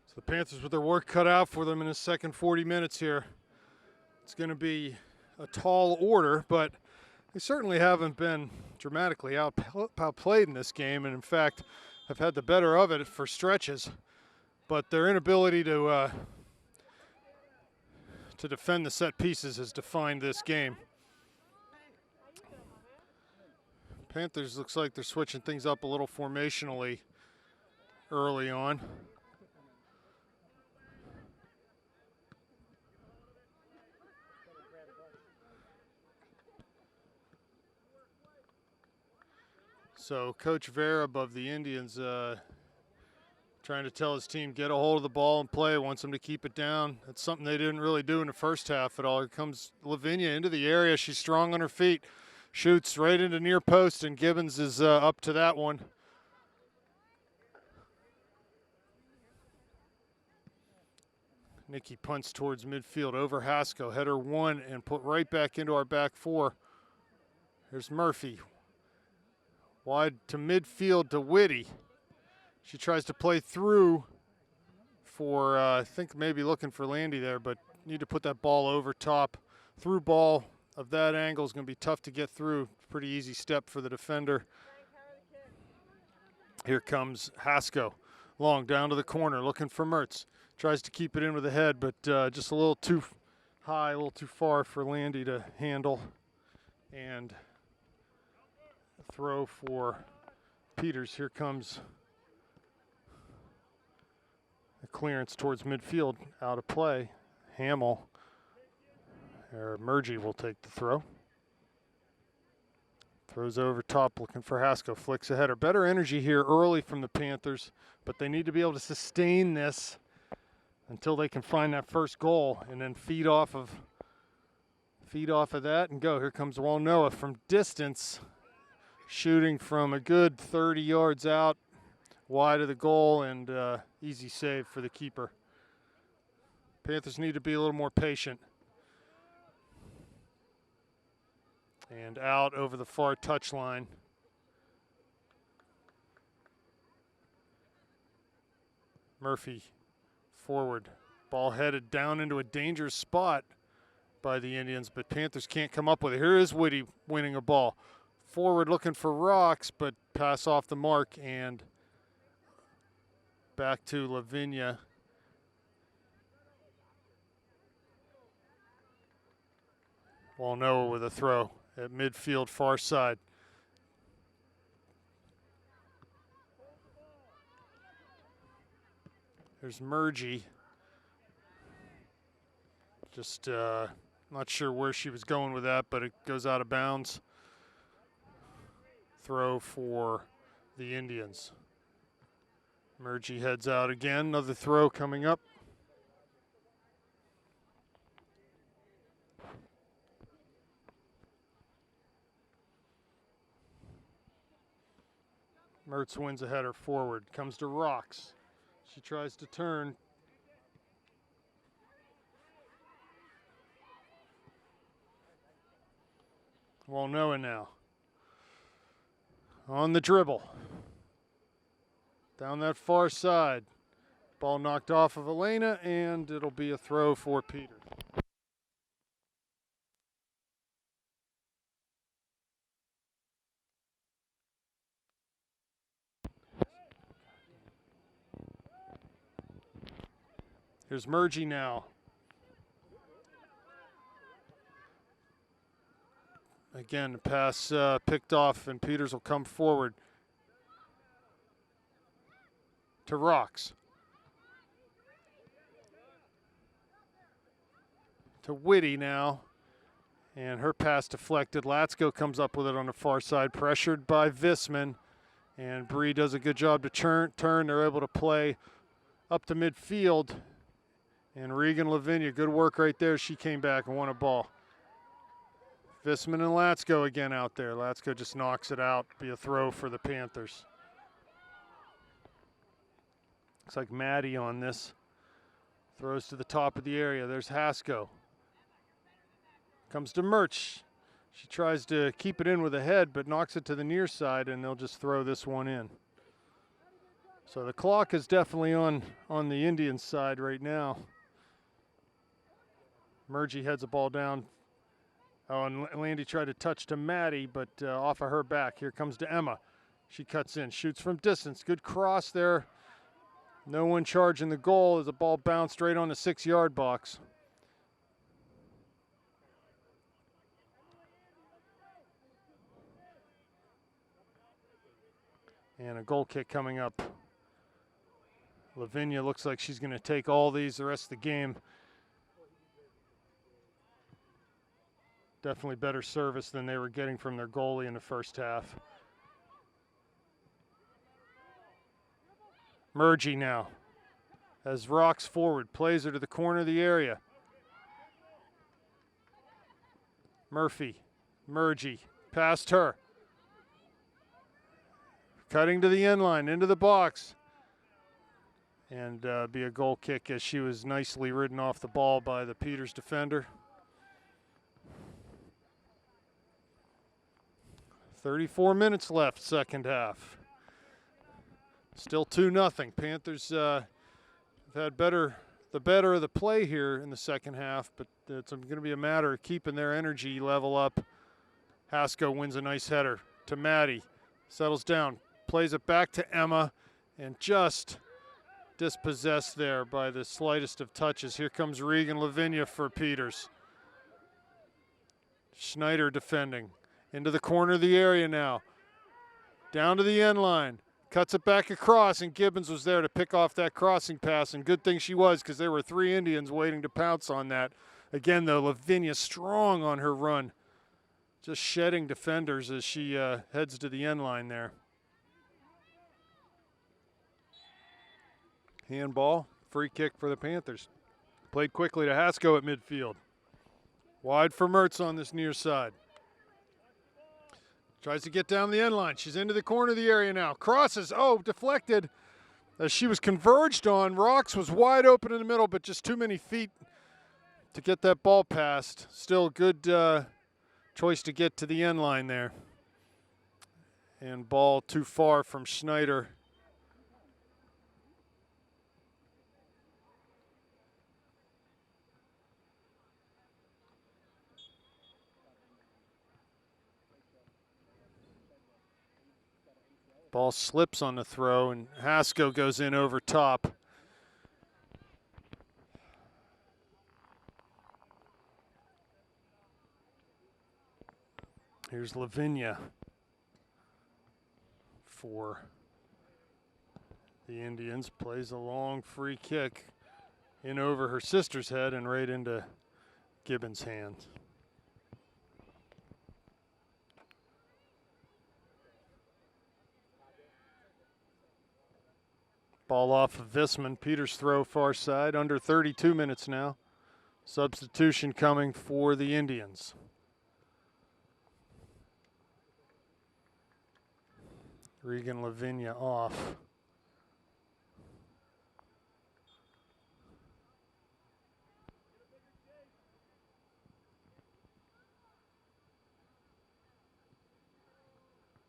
Speaker 1: So the Panthers with their work cut out for them in the second 40 minutes here. It's going to be a tall order, but they certainly haven't been dramatically outplayed in this game, and in fact have had the better of it for stretches. But their inability to defend the set pieces has defined this game. Panthers looks like they're switching things up a little formationally early on. So Coach Vereb of the Indians trying to tell his team, get a hold of the ball and play, wants them to keep it down. That's something they didn't really do in the first half at all. Here comes Lavinia into the area. She's strong on her feet. Shoots right into near post, and Gibbons is up to that one. Nikki punts towards midfield over Hasko. Header one and put right back into our back four. Here's Murphy. Wide to midfield to Whitty. She tries to play through for, I think maybe looking for Landy there, but need to put that ball over top. Through ball of that angle is going to be tough to get through. Pretty easy step for the defender. Here comes Hasko. Long down to the corner, looking for Mertz. Tries to keep it in with the head, but just a little too high, a little too far for Landy to handle. And throw for Peters. Here comes a clearance towards midfield, out of play. Hamill, or Murgy will take the throw. Throws over top, looking for Hasko, flicks a header. Better energy here early from the Panthers, but they need to be able to sustain this until they can find that first goal and then feed off of that and go. Here comes Walnoa from distance, shooting from a good 30 yards out, wide of the goal, and easy save for the keeper. Panthers need to be a little more patient. And out over the far touchline. Murphy forward. Ball headed down into a dangerous spot by the Indians, but Panthers can't come up with it. Here is Whitty winning a ball. Forward looking for Rocks, but pass off the mark and back to Lavinia. Walnoa with a throw at midfield far side. There's Mergie. Just not sure where she was going with that, but it goes out of bounds. Throw for the Indians. Mergie heads out again. Another throw coming up. Mertz wins a header forward. Comes to Rocks. She tries to turn. Won't know it now. On the dribble. Down that far side. Ball knocked off of Elena, and it'll be a throw for Peter. Here's Mergie now. Again, the pass picked off, and Peters will come forward to Rocks. To Whitty now. And her pass deflected. Latsko comes up with it on the far side, pressured by Visman. And Bree does a good job to turn. They're able to play up to midfield. And Regan Lavinia, good work right there. She came back and won a ball. Visman and Latsko again out there. Latsko just knocks it out. Be a throw for the Panthers. Looks like Maddie on this. Throws to the top of the area. There's Hasko. Comes to Merch. She tries to keep it in with a head, but knocks it to the near side, and they'll just throw this one in. So the clock is definitely on the Indians' side right now. Mergie heads the ball down. Oh, and Landy tried to touch to Maddie, but off of her back. Here comes to Emma. She cuts in, shoots from distance. Good cross there. No one charging the goal as the ball bounced right on the 6-yard box. And a goal kick coming up. Lavinia looks like she's going to take all these the rest of the game. Definitely better service than they were getting from their goalie in the first half. Mergie now. As Rocks forward, plays her to the corner of the area. Murphy, Mergie, past her. Cutting to the end line, into the box. And be a goal kick as she was nicely ridden off the ball by the Peters defender. 34 minutes left, second half. Still 2-0. Panthers have had the better of the play here in the second half, but it's going to be a matter of keeping their energy level up. Hasko wins a nice header to Maddie. Settles down, plays it back to Emma, and just dispossessed there by the slightest of touches. Here comes Regan Lavinia for Peters. Schneider defending. Into the corner of the area now. Down to the end line. Cuts it back across, and Gibbons was there to pick off that crossing pass, and good thing she was because there were 3 Indians waiting to pounce on that. Again, though, Lavinia strong on her run. Just shedding defenders as she heads to the end line there. Handball, free kick for the Panthers. Played quickly to Hasko at midfield. Wide for Mertz on this near side. Tries to get down the end line. She's into the corner of the area now. Crosses, deflected. As she was converged on, Rocks was wide open in the middle, but just too many feet to get that ball past. Still a good choice to get to the end line there. And ball too far from Schneider. Ball slips on the throw, and Hasko goes in over top. Here's Lavinia for the Indians. Plays a long free kick in over her sister's head and right into Gibbons' hands. Ball off of Visman. Peters throw far side. Under 32 minutes now. Substitution coming for the Indians. Regan Lavinia off.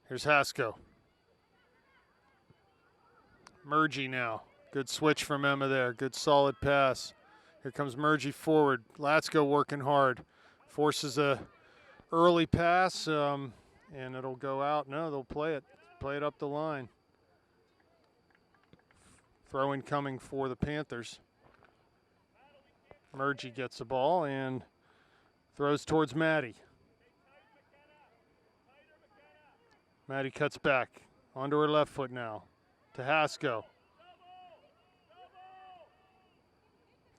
Speaker 1: Here's Haskell. Murgy now. Good switch from Emma there. Good solid pass. Here comes Murgy forward. Latsko working hard. Forces a early pass, and it'll go out. No, they'll play it. Play it up the line. Throw in coming for the Panthers. Murgy gets the ball and throws towards Maddie. Maddie cuts back. Onto her left foot now. To Haskell.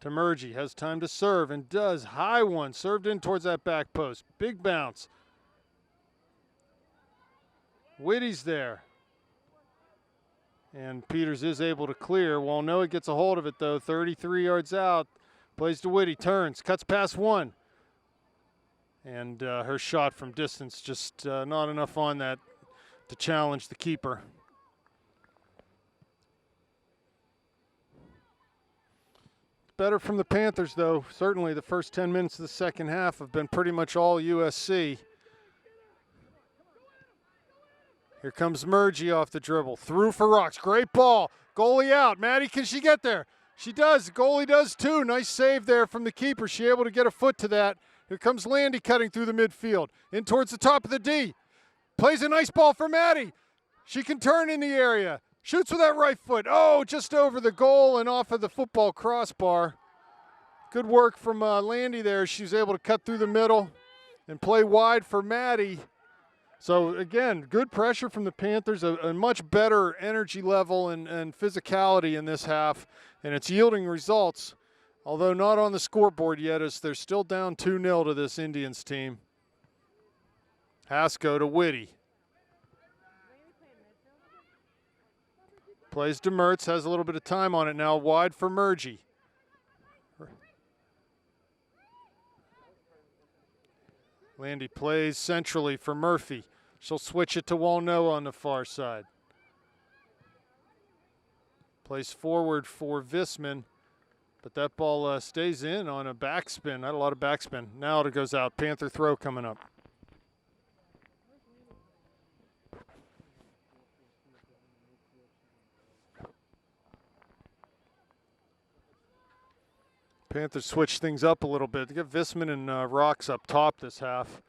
Speaker 1: To Murgy. Has time to serve and does. High one. Served in towards that back post. Big bounce. Whitty's there. And Peters is able to clear. Walnoa gets a hold of it, though. 33 yards out. Plays to Whitty. Turns. Cuts past one. And her shot from distance just not enough on that to challenge the keeper. Better from the Panthers, though. Certainly the first 10 minutes of the second half have been pretty much all USC. Here comes Murgy off the dribble. Through for Rocks. Great ball. Goalie out. Maddie, can she get there? She does. The goalie does too. Nice save there from the keeper. She able to get a foot to that. Here comes Landy cutting through the midfield. In towards the top of the D. Plays a nice ball for Maddie. She can turn in the area. Shoots with that right foot. Oh, just over the goal and off of the football crossbar. Good work from Landy there. She was able to cut through the middle and play wide for Maddie. So, again, good pressure from the Panthers, a much better energy level and physicality in this half, and it's yielding results, although not on the scoreboard yet, as they're still down 2-0 to this Indians team. Haskell to Whitty. Plays to Mertz, has a little bit of time on it now, wide for Murgy. Landy plays centrally for Murphy. She'll switch it to Walnoa on the far side. Plays forward for Visman, but that ball stays in on a backspin. Not a lot of backspin. Now it goes out. Panther throw coming up. Panthers switch things up a little bit. They get Visman and Rocks up top this half.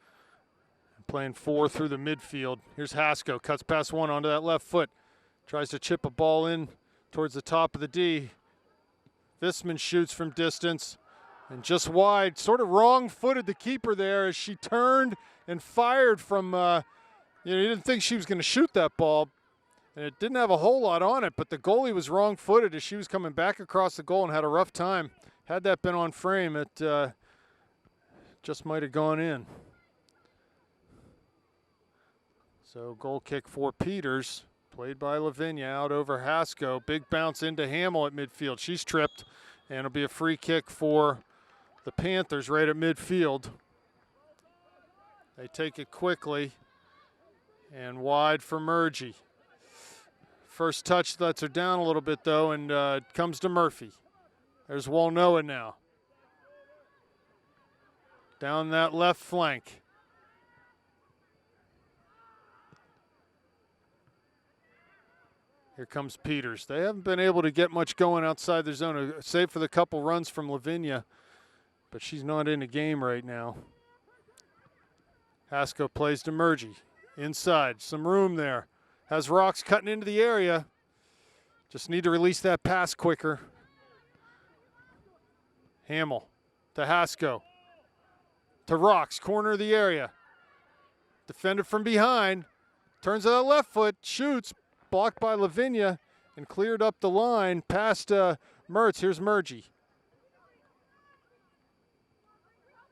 Speaker 1: Playing 4 through the midfield. Here's Haskell. Cuts past one onto that left foot. Tries to chip a ball in towards the top of the D. Visman shoots from distance. And just wide. Sort of wrong-footed the keeper there as she turned and fired from, you didn't think she was going to shoot that ball. And it didn't have a whole lot on it, but the goalie was wrong-footed as she was coming back across the goal and had a rough time. Had that been on frame, it just might have gone in. So goal kick for Peters, played by Lavinia, out over Haskell. Big bounce into Hamill at midfield. She's tripped, and it'll be a free kick for the Panthers right at midfield. They take it quickly, and wide for Murgy. First touch lets her down a little bit, though, and it comes to Murphy. There's Walnoa now. Down that left flank. Here comes Peters. They haven't been able to get much going outside their zone, save for the couple runs from Lavinia, but she's not in the game right now. Haskell plays to Murgy. Inside, some room there. Has Rocks cutting into the area. Just need to release that pass quicker. Hamill to Haskell. To Rocks, corner of the area. Defended from behind. Turns to that left foot, shoots. Blocked by Lavinia, and cleared up the line past Mertz. Here's Murgy.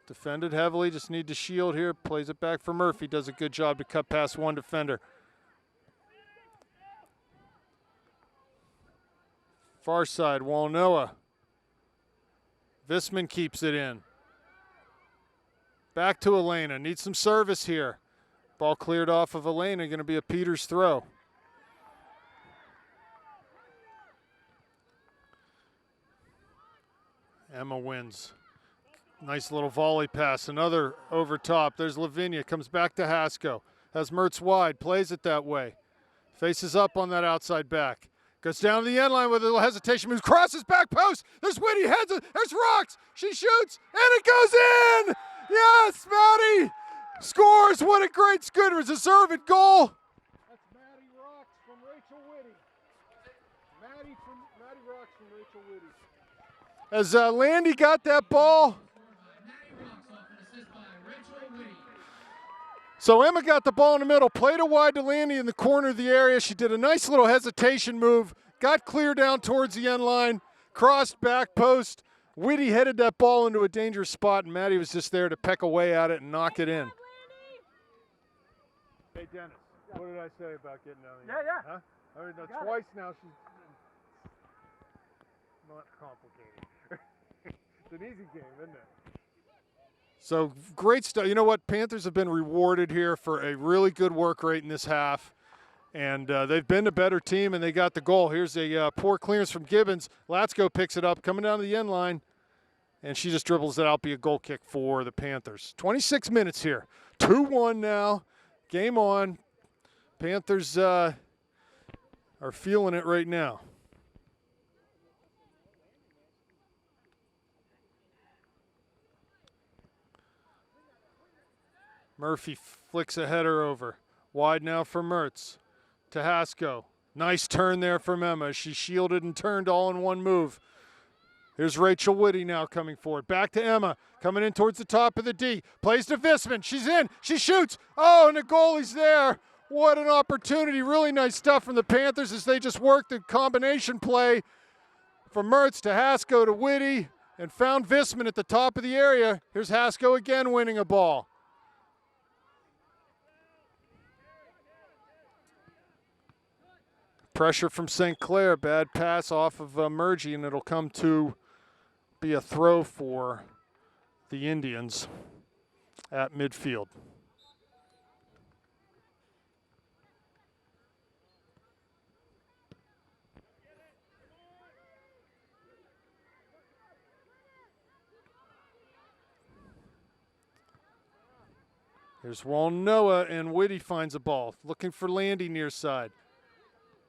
Speaker 1: Defended heavily, just need to shield here. Plays it back for Murphy. Does a good job to cut past one defender. Far side, Walnoa. Visman keeps it in. Back to Elena. Needs some service here. Ball cleared off of Elena. Going to be a Peters throw. Emma wins. Nice little volley pass. Another over top. There's Lavinia. Comes back to Hasko. Has Mertz wide. Plays it that way. Faces up on that outside back. Goes down to the end line with a little hesitation. Moves. Crosses back post. There's Whitty. Heads it. There's Rocks. She shoots. And it goes in. Yes, Maddie scores. What a great good deserved goal. That's Maddie Rocks from Rachel Whitty. Maddie Rocks from Rachel Whitty. As Landy got that ball. So Emma got the ball in the middle, played it wide to Landy in the corner of the area. She did a nice little hesitation move, got clear down towards the end line, crossed back post. Whitty headed that ball into a dangerous spot, and Maddie was just there to peck away at it and knock it in. Hey, Dennis, what did I say about getting down there?
Speaker 2: Yeah.
Speaker 1: Huh? I mean, twice now she's not complicated. It's an easy game, isn't it? So great stuff. You know what? Panthers have been rewarded here for a really good work rate in this half. And they've been the better team, and they got the goal. Here's a poor clearance from Gibbons. Latsko picks it up, coming down to the end line, and she just dribbles it out. Be a goal kick for the Panthers. 26 minutes here. 2-1 now. Game on. Panthers are feeling it right now. Murphy flicks a header over. Wide now for Mertz. To Hasko. Nice turn there from Emma. She shielded and turned all in one move. Here's Rachel Whitty now coming forward. Back to Emma. Coming in towards the top of the D. Plays to Visman. She's in. She shoots. Oh, and the goalie's there. What an opportunity. Really nice stuff from the Panthers as they just worked the combination play from Mertz to Hasko to Whitty and found Visman at the top of the area. Here's Hasko again winning a ball. Pressure from St. Clair, bad pass off of Murgy, and it'll come to be a throw for the Indians at midfield. Here's Walnoa, and Whitty finds a ball, looking for Landy near side.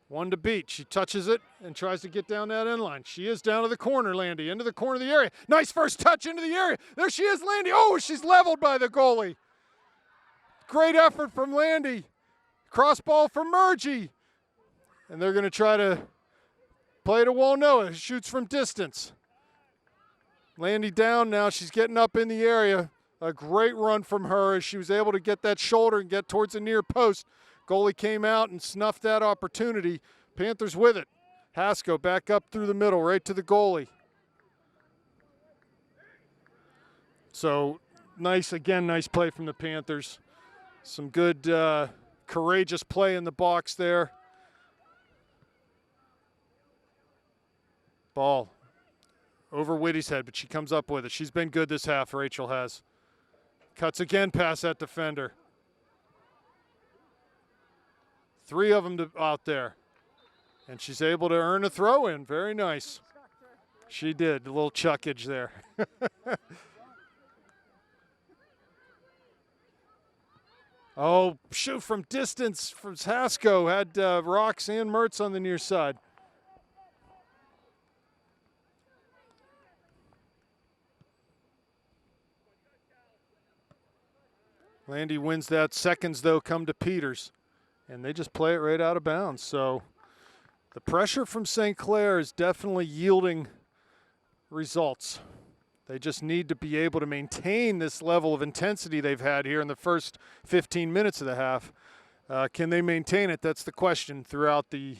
Speaker 1: One to beat. She touches it and tries to get down that end line. She is down to the corner, Landy, into the corner of the area. Nice first touch into the area. There she is, Landy. Oh, she's leveled by the goalie. Great effort from Landy. Cross ball for Murgy. And they're going to try to play to Walnoa. Shoots from distance. Landy down now. She's getting up in the area. A great run from her as she was able to get that shoulder and get towards the near post. Goalie came out and snuffed that opportunity. Panthers with it. Hasko back up through the middle, right to the goalie. So nice play from the Panthers. Some good, courageous play in the box there. Ball over Whitty's head, but she comes up with it. She's been good this half, Rachel has. Cuts again past that defender. Three of them out there. And she's able to earn a throw in. Very nice. She did. A little chuckage there. Oh, shoot from distance from Hasko. Had Rocks and Mertz on the near side. Landy wins that. Seconds, though, come to Peters. And they just play it right out of bounds. So the pressure from St. Clair is definitely yielding results. They just need to be able to maintain this level of intensity they've had here in the first 15 minutes of the half. Can they maintain it? That's the question throughout the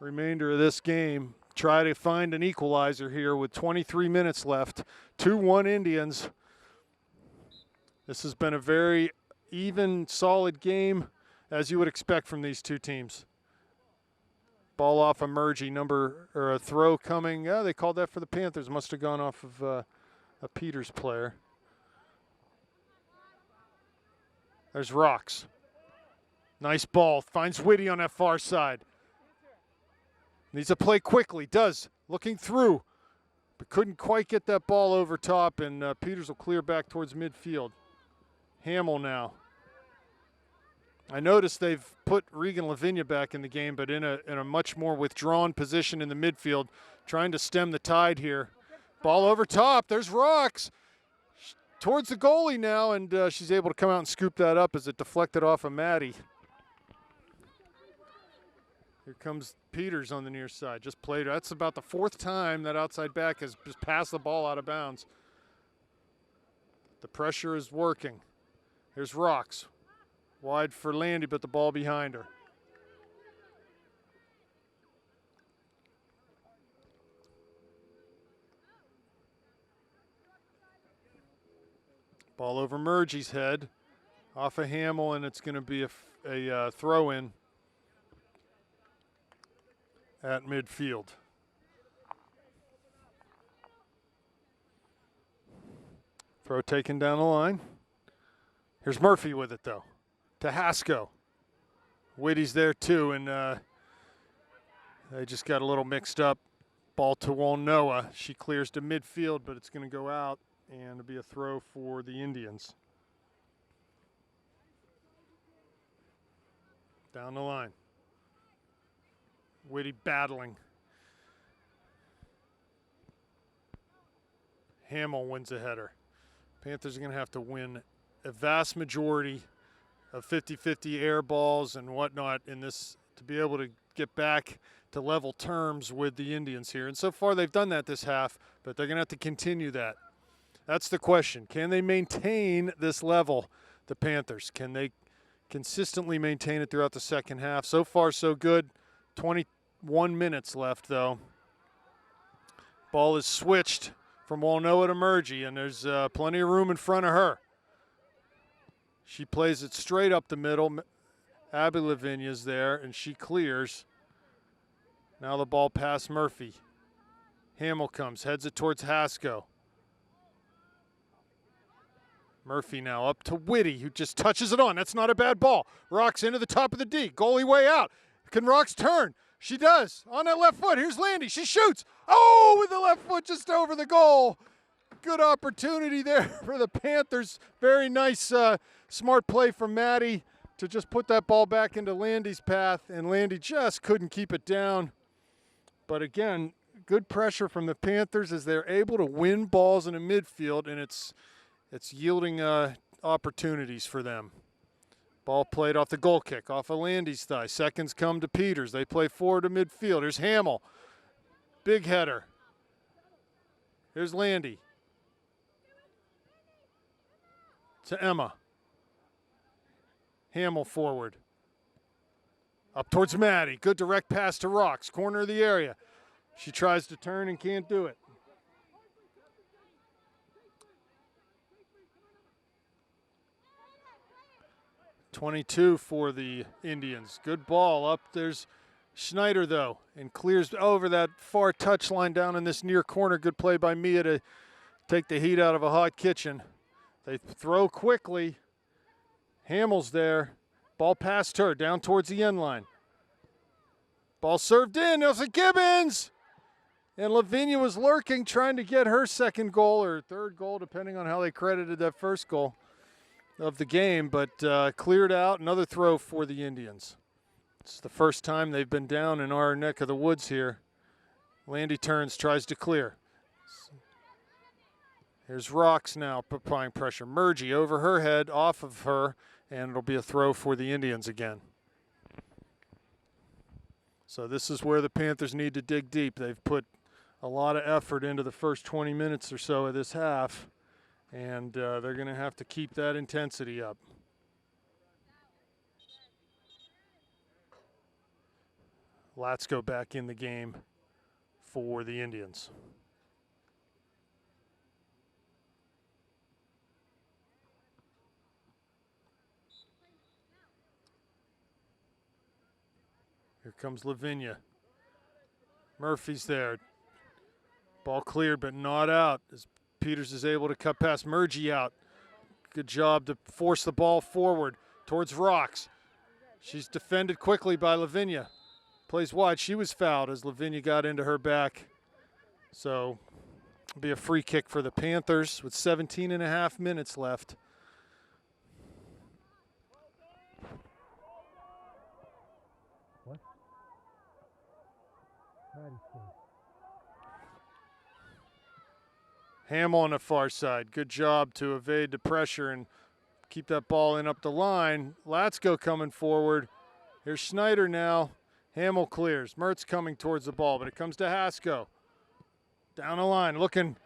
Speaker 1: remainder of this game. Try to find an equalizer here with 23 minutes left. 2-1 Indians. This has been a very even, solid game, as you would expect from these two teams. Ball off a Murgy, a throw coming. Yeah, they called that for the Panthers. Must have gone off of a Peters player. There's Rocks. Nice ball. Finds Whitty on that far side. Needs to play quickly. Does. Looking through. But couldn't quite get that ball over top, and Peters will clear back towards midfield. Hamill now. I noticed they've put Regan Lavinia back in the game, but in a much more withdrawn position in the midfield, trying to stem the tide here. Ball over top. There's Rocks. Towards the goalie now, and she's able to come out and scoop that up as it deflected off of Maddie. Here comes Peters on the near side. Just played. That's about the fourth time that outside back has just passed the ball out of bounds. The pressure is working. Here's Rocks. Wide for Landy, but the ball behind her. Ball over Murgy's head, off of Hamill, and it's going to be a throw-in at midfield. Throw taken down the line. Here's Murphy with it, though, to Hasko. Whitty's there, too, and they just got a little mixed up. Ball to Walnoa. She clears to midfield, but it's going to go out. And it'll be a throw for the Indians. Down the line. Whitty battling. Hamill wins the header. Panthers are going to have to win a vast majority of 50-50 air balls and whatnot in this to be able to get back to level terms with the Indians here. And so far they've done that this half, but they're going to have to continue that. That's the question. Can they maintain this level, the Panthers? Can they consistently maintain it throughout the second half? So far, so good. 21 minutes left, though. Ball is switched from Walnoa to Murgy, and there's plenty of room in front of her. She plays it straight up the middle. Abby Lavinia's there, and she clears. Now the ball past Murphy. Hamill comes, heads it towards Hasko. Murphy now up to Whitty, who just touches it on. That's not a bad ball. Rocks into the top of the D. Goalie way out. Can Rocks turn? She does. On that left foot. Here's Landy. She shoots. Oh, with the left foot just over the goal. Good opportunity there for the Panthers. Very nice, smart play from Maddie to just put that ball back into Landy's path, and Landy just couldn't keep it down. But again, good pressure from the Panthers as they're able to win balls in the midfield, and it's yielding opportunities for them. Ball played off the goal kick, off of Landy's thigh. Seconds come to Peters. They play forward to midfield. Here's Hamill. Big header. Here's Landy. To Emma. Hamill forward. Up towards Maddie. Good direct pass to Rocks. Corner of the area. She tries to turn and can't do it. .22 for the Indians. Good ball up. There's Schneider, though, and clears over that far touch line down in this near corner. Good play by Mia to take the heat out of a hot kitchen. They throw quickly. Hamill's there. Ball past her, down towards the end line. Ball served in. Nelson Gibbons! And Lavinia was lurking, trying to get her second goal or third goal, depending on how they credited that first goal of the game, but cleared out. Another throw for the Indians. It's the first time they've been down in our neck of the woods here. Landy turns, tries to clear. Here's Rocks now applying pressure. Murgy over her head, off of her, and it'll be a throw for the Indians again. So this is where the Panthers need to dig deep. They've put a lot of effort into the first 20 minutes or so of this half, and they're going to have to keep that intensity up. Latsko back in the game for the Indians. Here comes Lavinia. Murphy's there. Ball cleared but not out as Peters is able to cut past Murgy out. Good job to force the ball forward towards Rocks. She's defended quickly by Lavinia. Plays wide. She was fouled as Lavinia got into her back. So it'll be a free kick for the Panthers with 17.5 minutes left.
Speaker 2: What? Maddie scored.
Speaker 1: Ham on the far side. Good job to evade the pressure and keep that ball in up the line. Latsko coming forward. Here's Schneider now. Hamill clears. Mertz coming towards the ball, but it comes to Hasko. Down the line, looking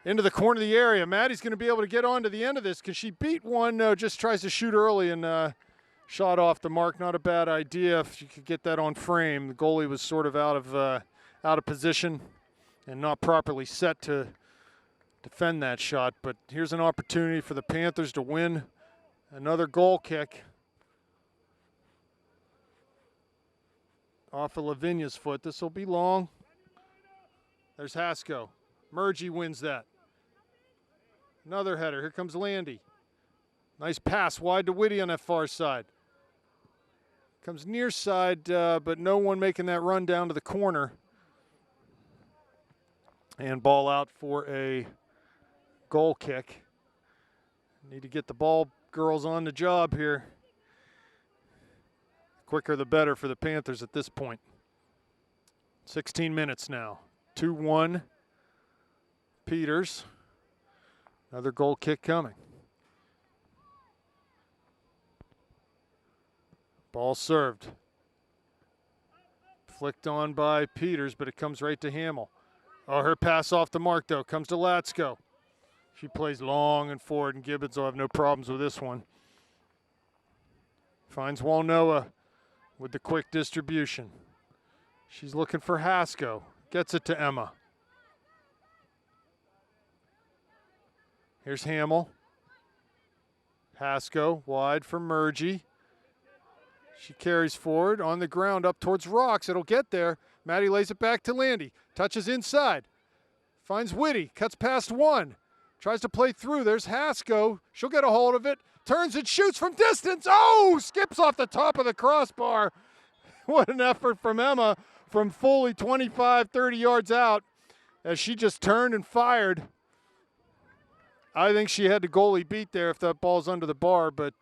Speaker 1: into the corner of the area. Maddie's going to be able to get on to the end of this. Can she beat one? No, just tries to shoot early and shot off the mark. Not a bad idea if she could get that on frame. The goalie was sort of out of position and not properly set to defend that shot. But here's an opportunity for the Panthers to win another goal kick. Off of Lavinia's foot. This will be long. There's Hasko. Murgy wins that. Another header. Here comes Landy. Nice pass wide to Whitty on that far side. Comes near side, but no one making that run down to the corner. And ball out for a goal kick. Need to get the ball girls on the job here. Quicker the better for the Panthers at this point. 16 minutes now. 2-1 Peters. Another goal kick coming. Ball served. Flicked on by Peters, but it comes right to Hamill. Oh, her pass off the mark, though. Comes to Latsko. She plays long and forward, and Gibbons will have no problems with this one. Finds Walnoa with the quick distribution. She's looking for Hasko. Gets it to Emma. Here's Hamill. Hasko wide for Murgy. She carries forward on the ground up towards Rocks. It'll get there. Maddie lays it back to Landy. Touches inside. Finds Whitty. Cuts past one. Tries to play through. There's Hasko. She'll get a hold of it. Turns and shoots from distance. Oh, skips off the top of the crossbar. What an effort from Emma from fully 25, 30 yards out as she just turned and fired. I think she had the goalie beat there if that ball's under the bar, but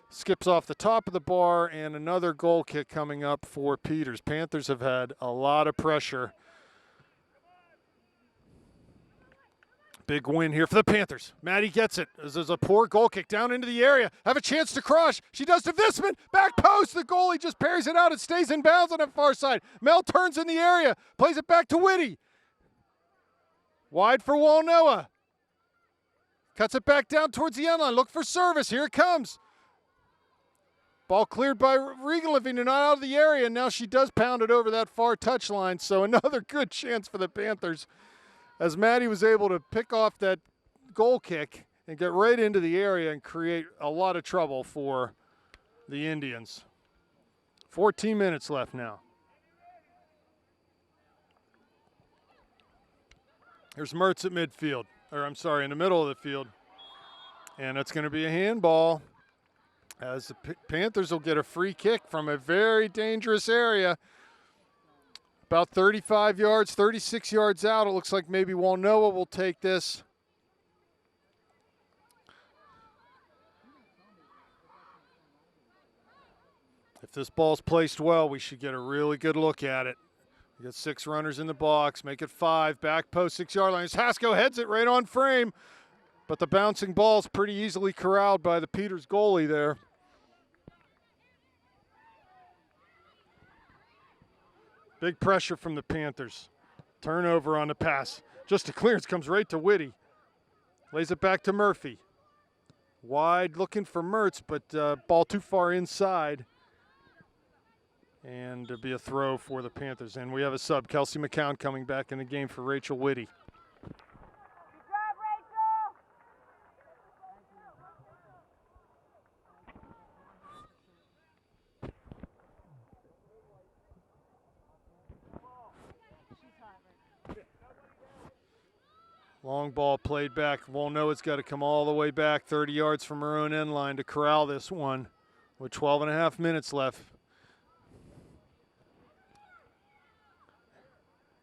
Speaker 1: skips off the top of the bar, and another goal kick coming up for Peters. Panthers have had a lot of pressure. Big win here for the Panthers. Maddie gets it. There's a poor goal kick down into the area. Have a chance to crush. She does to Visman. Back post. The goalie just parries it out. It stays in bounds on that far side. Mel turns in the area. Plays it back to Whitty. Wide for Walnoa. Cuts it back down towards the end line. Look for service. Here it comes. Ball cleared by Regan Lavinia, not out of the area. And now she does pound it over that far touchline. So another good chance for the Panthers, as Maddie was able to pick off that goal kick and get right into the area and create a lot of trouble for the Indians. 14 minutes left now. Here's Mertz at midfield, or I'm sorry, in the middle of the field. And it's going to be a handball as the Panthers will get a free kick from a very dangerous area. About 35 yards, 36 yards out. It looks like maybe Walnoa will take this. If this ball's placed well, we should get a really good look at it. We got 6 runners in the box. Make it 5. Back post, 6-yard line. Hasko heads it right on frame. But the bouncing ball's pretty easily corralled by the Peters goalie there. Big pressure from the Panthers. Turnover on the pass. Just a clearance, comes right to Whitty. Lays it back to Murphy. Wide looking for Mertz, but ball too far inside. And it'll be a throw for the Panthers. And we have a sub, Kelsey McCown, coming back in the game for Rachel Whitty. Long ball played back. Wolnowa's got to come all the way back 30 yards from her own end line to corral this one with 12 and a half minutes left.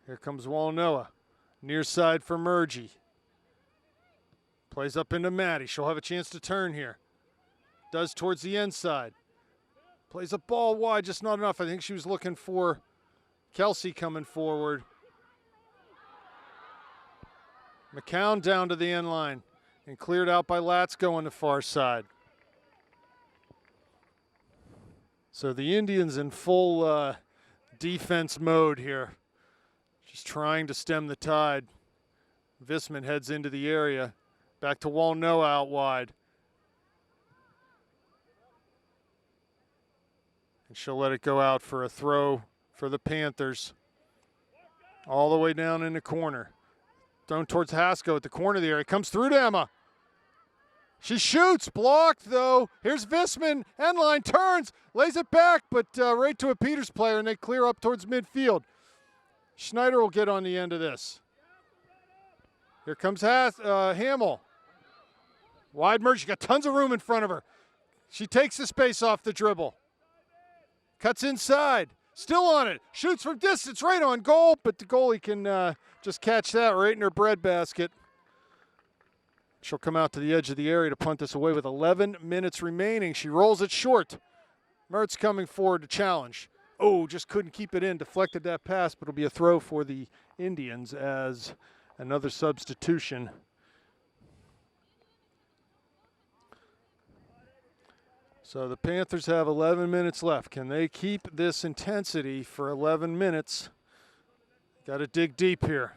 Speaker 1: Here comes Wolnowa. Near side for Murgy. Plays up into Maddie. She'll have a chance to turn here. Does towards the end side. Plays a ball wide, just not enough. I think she was looking for Kelsey coming forward. McCown down to the end line and cleared out by Latsko on the far side. So the Indians in full defense mode here. Just trying to stem the tide. Visman heads into the area. Back to Wolnowa out wide. And she'll let it go out for a throw for the Panthers. All the way down in the corner. Thrown towards Hasko at the corner of the area. Comes through to Emma. She shoots. Blocked, though. Here's Visman. End line turns. Lays it back, but right to a Peters player, and they clear up towards midfield. Schneider will get on the end of this. Here comes Hamill. Wide merge. She got tons of room in front of her. She takes the space off the dribble. Cuts inside. Still on it. Shoots from distance. Right on goal, but the goalie can just catch that right in her breadbasket. She'll come out to the edge of the area to punt this away with 11 minutes remaining. She rolls it short. Mertz coming forward to challenge. Oh, just couldn't keep it in. Deflected that pass, but it'll be a throw for the Indians as another substitution. So the Panthers have 11 minutes left. Can they keep this intensity for 11 minutes? Got to dig deep here.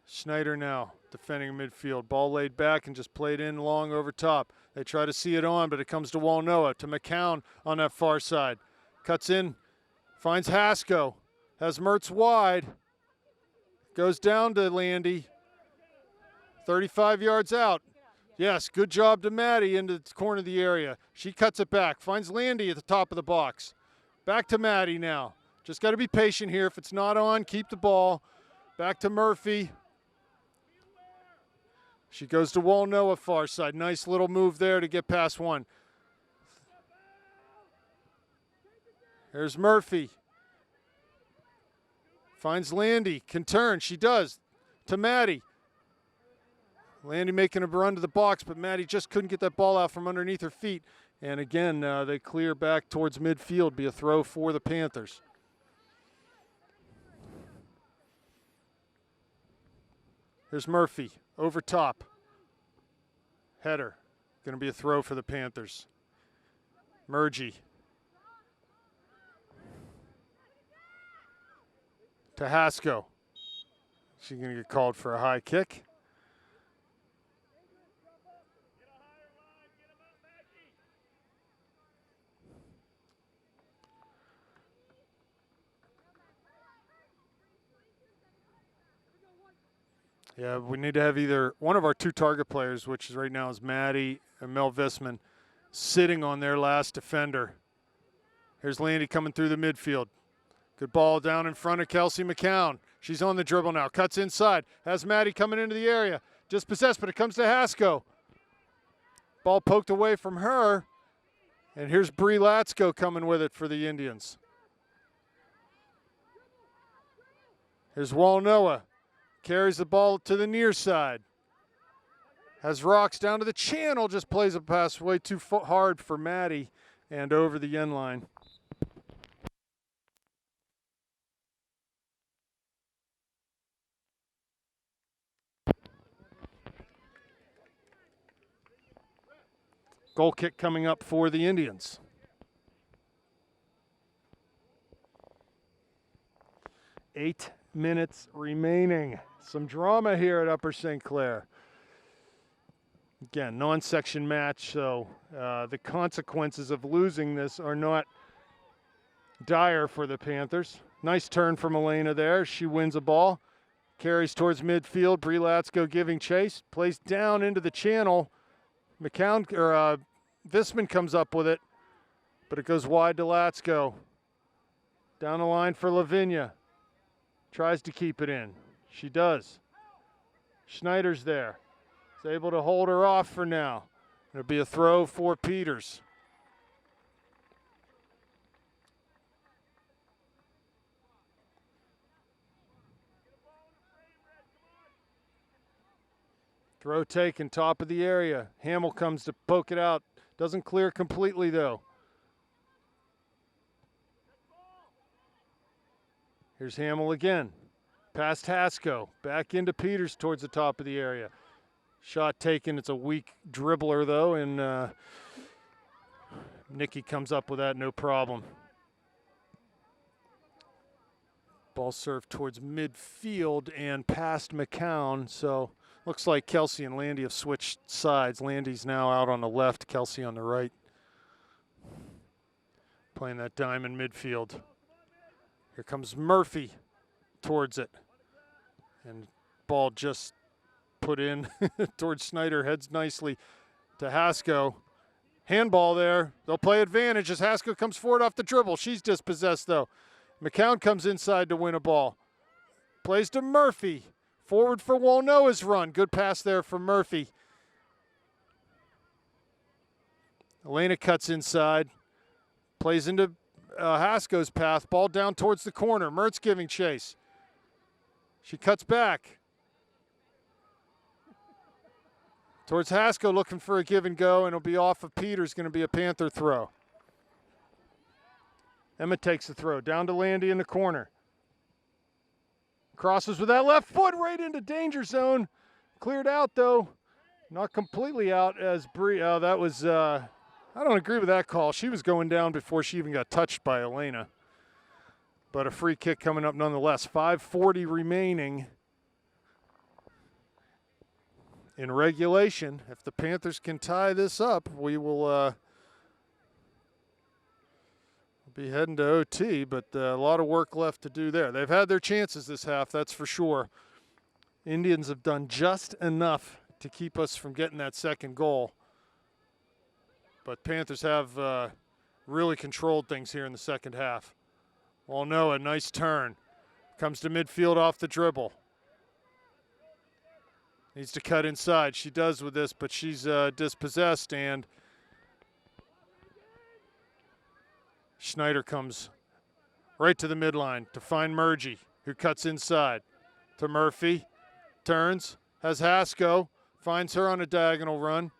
Speaker 1: Schneider now defending midfield. Ball laid back and just played in long over top. They try to see it on, but it comes to Wolnowa, to McCown on that far side. Cuts in, finds Hasko. Has Mertz wide. Goes down to Landy. 35 yards out. Yes, good job to Maddie into the corner of the area. She cuts it back, finds Landy at the top of the box. Back to Maddie now. Just got to be patient here. If it's not on, keep the ball. Back to Murphy. She goes to Wolnowa far side. Nice little move there to get past one. There's Murphy. Finds Landy. Can turn. She does. To Maddie. Landy making a run to the box, but Maddie just couldn't get that ball out from underneath her feet. And again, they clear back towards midfield. Be a throw for the Panthers. Here's Murphy over top. Header. Going to be a throw for the Panthers. Murgy. To Hasko. She's going to get called for a high kick. Yeah, we need to have either one of our two target players, which is right now is Maddie and Mel Visman, sitting on their last defender. Here's Landy coming through the midfield. Good ball down in front of Kelsey McCown. She's on the dribble now. Cuts inside. Has Maddie coming into the area. Dispossessed, but it comes to Hasko. Ball poked away from her. And here's Bree Latsko coming with it for the Indians. Here's Wolnowa. Carries the ball to the near side. Has rocks down to the channel. Just plays a pass way too hard for Maddie and over the end line. Goal kick coming up for the Indians. 8 minutes remaining. Some drama here at Upper St. Clair. Again, non-section match, so the consequences of losing this are not dire for the Panthers. Nice turn from Elena there. She wins a ball, carries towards midfield. Brie Latsko giving chase, plays down into the channel. Visman comes up with it, but it goes wide to Latsko. Down the line for Lavinia. Tries to keep it in. She does. Schneider's there. Is able to hold her off for now. It'll be a throw for Peters. Throw taken, top of the area. Hamill comes to poke it out. Doesn't clear completely, though. Here's Hamill again. Past Hasko. Back into Peters towards the top of the area. Shot taken. It's a weak dribbler, though, and Nikki comes up with that, no problem. Ball served towards midfield and past McCown, so looks like Kelsey and Landy have switched sides. Landy's now out on the left, Kelsey on the right. Playing that diamond midfield. Here comes Murphy towards it. And ball just put in towards Snyder. Heads nicely to Hasko. Handball there. They'll play advantage as Hasko comes forward off the dribble. She's dispossessed, though. McCown comes inside to win a ball. Plays to Murphy. Forward for Walnoa's run. Good pass there from Murphy. Elena cuts inside. Plays into Hasko's path. Ball down towards the corner. Mertz giving chase. She cuts back. Towards Hasko, looking for a give and go, and it'll be off of Peters. Going to be a Panther throw. Emma takes the throw. Down to Landy in the corner. Crosses with that left foot right into danger zone. Cleared out, though. Not completely out as Bree. Oh, that was, I don't agree with that call. She was going down before she even got touched by Elena. But a free kick coming up nonetheless. 5:40 remaining in regulation. If the Panthers can tie this up, we will be heading to OT, but a lot of work left to do there. They've had their chances this half, that's for sure. Indians have done just enough to keep us from getting that second goal. But Panthers have really controlled things here in the second half. Well, a nice turn. Comes to midfield off the dribble. Needs to cut inside. She does with this, but she's dispossessed, and Schneider comes right to the midline to find Murgy, who cuts inside to Murphy. Turns, has Hasko, finds her on a diagonal run.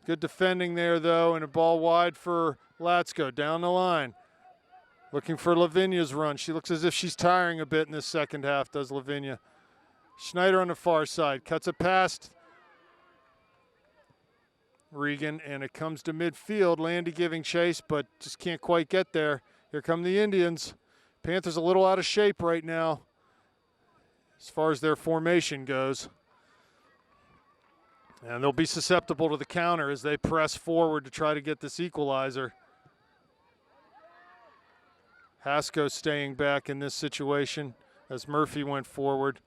Speaker 1: Good defending there, though, and a ball wide for Latsko down the line. Looking for Lavinia's run. She looks as if she's tiring a bit in this second half, does Lavinia. Schneider on the far side, cuts it past Regan, and it comes to midfield. Landy giving chase, but just can't quite get there. Here come the Indians. Panthers a little out of shape right now as far as their formation goes. And they'll be susceptible to the counter as they press forward to try to get this equalizer. Hasko staying back in this situation as Murphy went forward.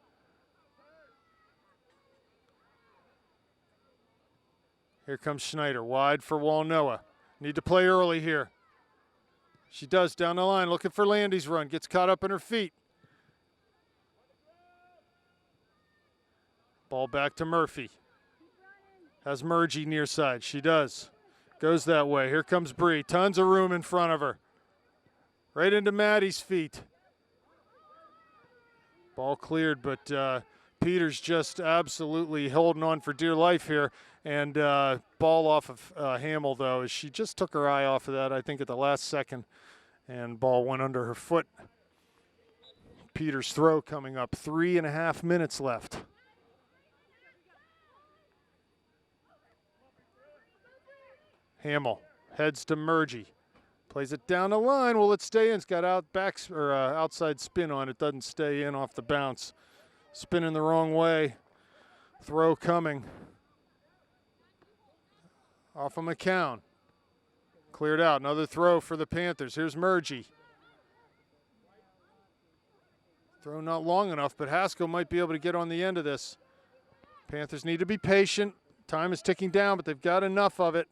Speaker 1: Here comes Schneider, wide for Walnoa. Need to play early here. She does, down the line, looking for Landy's run. Gets caught up in her feet. Ball back to Murphy. Has Murgy near side. She does. Goes that way. Here comes Bree. Tons of room in front of her. Right into Maddie's feet. Ball cleared, but Peters just absolutely holding on for dear life here. And ball off of Hamill, though, as she just took her eye off of that, I think, at the last second. And ball went under her foot. Peters' throw coming up. 3.5 minutes left. Hamill heads to Murgy. Plays it down the line. Will it stay in? It's got outside spin on it. Doesn't stay in off the bounce. Spinning the wrong way. Throw coming. Off of McCown. Cleared out. Another throw for the Panthers. Here's Murgy. Throw not long enough, but Haskell might be able to get on the end of this. Panthers need to be patient. Time is ticking down, but they've got enough of it.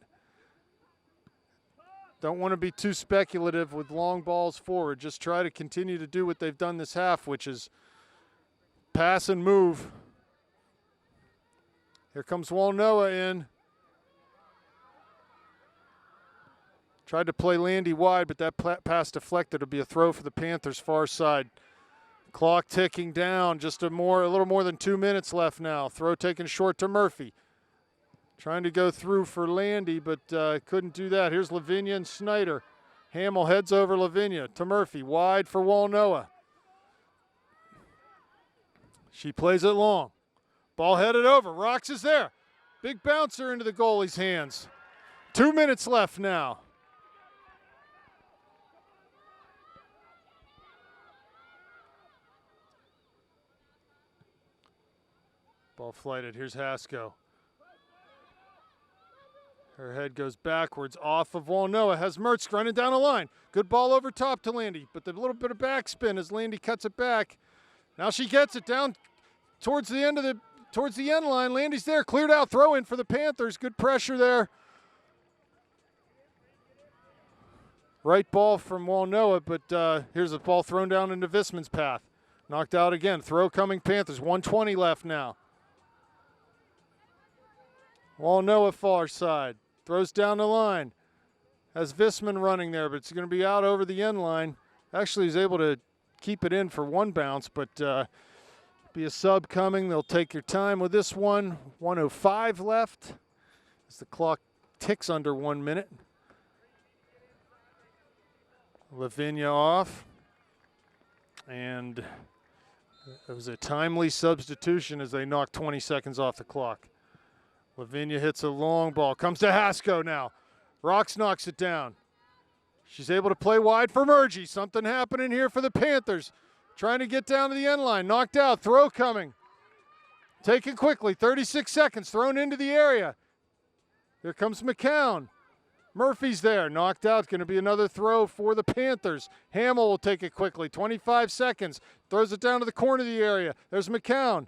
Speaker 1: Don't want to be too speculative with long balls forward. Just try to continue to do what they've done this half, which is pass and move. Here comes Walnoa in. Tried to play Landy wide, but that pass deflected. It'll be a throw for the Panthers far side. Clock ticking down. Just a little more than 2 minutes left now. Throw taken short to Murphy. Trying to go through for Landy, but couldn't do that. Here's Lavinia and Snyder. Hamill heads over Lavinia to Murphy. Wide for Walnoa. She plays it long. Ball headed over. Rocks is there. Big bouncer into the goalie's hands. 2 minutes left now. Ball flighted. Here's Haskell. Her head goes backwards off of Walnoa. Has Mertz running down the line. Good ball over top to Landy, but the little bit of backspin as Landy cuts it back. Now she gets it down towards the end line. Landy's there, cleared out, throw in for the Panthers. Good pressure there. Right ball from Walnoa, but here's a ball thrown down into Visman's path. Knocked out again. Throw coming Panthers. 1:20 left now. Walnoa far side. Throws down the line. Has Visman running there, but it's going to be out over the end line. Actually, he's able to keep it in for one bounce, but be a sub coming. They'll take your time with this one. 1:05 left as the clock ticks under 1 minute. Lavinia off. And it was a timely substitution as they knocked 20 seconds off the clock. Lavinia hits a long ball. Comes to Haskell now. Rocks knocks it down. She's able to play wide for Murgy. Something happening here for the Panthers. Trying to get down to the end line. Knocked out. Throw coming. Taken quickly. 36 seconds. Thrown into the area. Here comes McCown. Murphy's there. Knocked out. Going to be another throw for the Panthers. Hamill will take it quickly. 25 seconds. Throws it down to the corner of the area. There's McCown.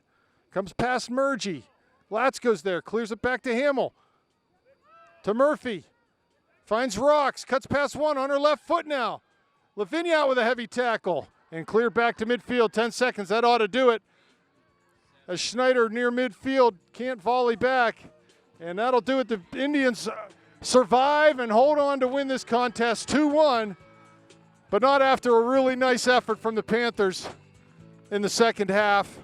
Speaker 1: Comes past Murgy. Latz goes there, clears it back to Hamill. To Murphy. Finds Rocks, cuts past one on her left foot now. Lavinia out with a heavy tackle. And clear back to midfield, 10 seconds. That ought to do it. As Schneider near midfield can't volley back. And that'll do it. The Indians survive and hold on to win this contest 2-1. But not after a really nice effort from the Panthers in the second half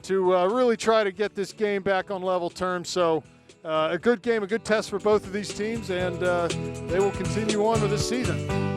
Speaker 1: to really try to get this game back on level terms. So a good game, a good test for both of these teams, and they will continue on with this season.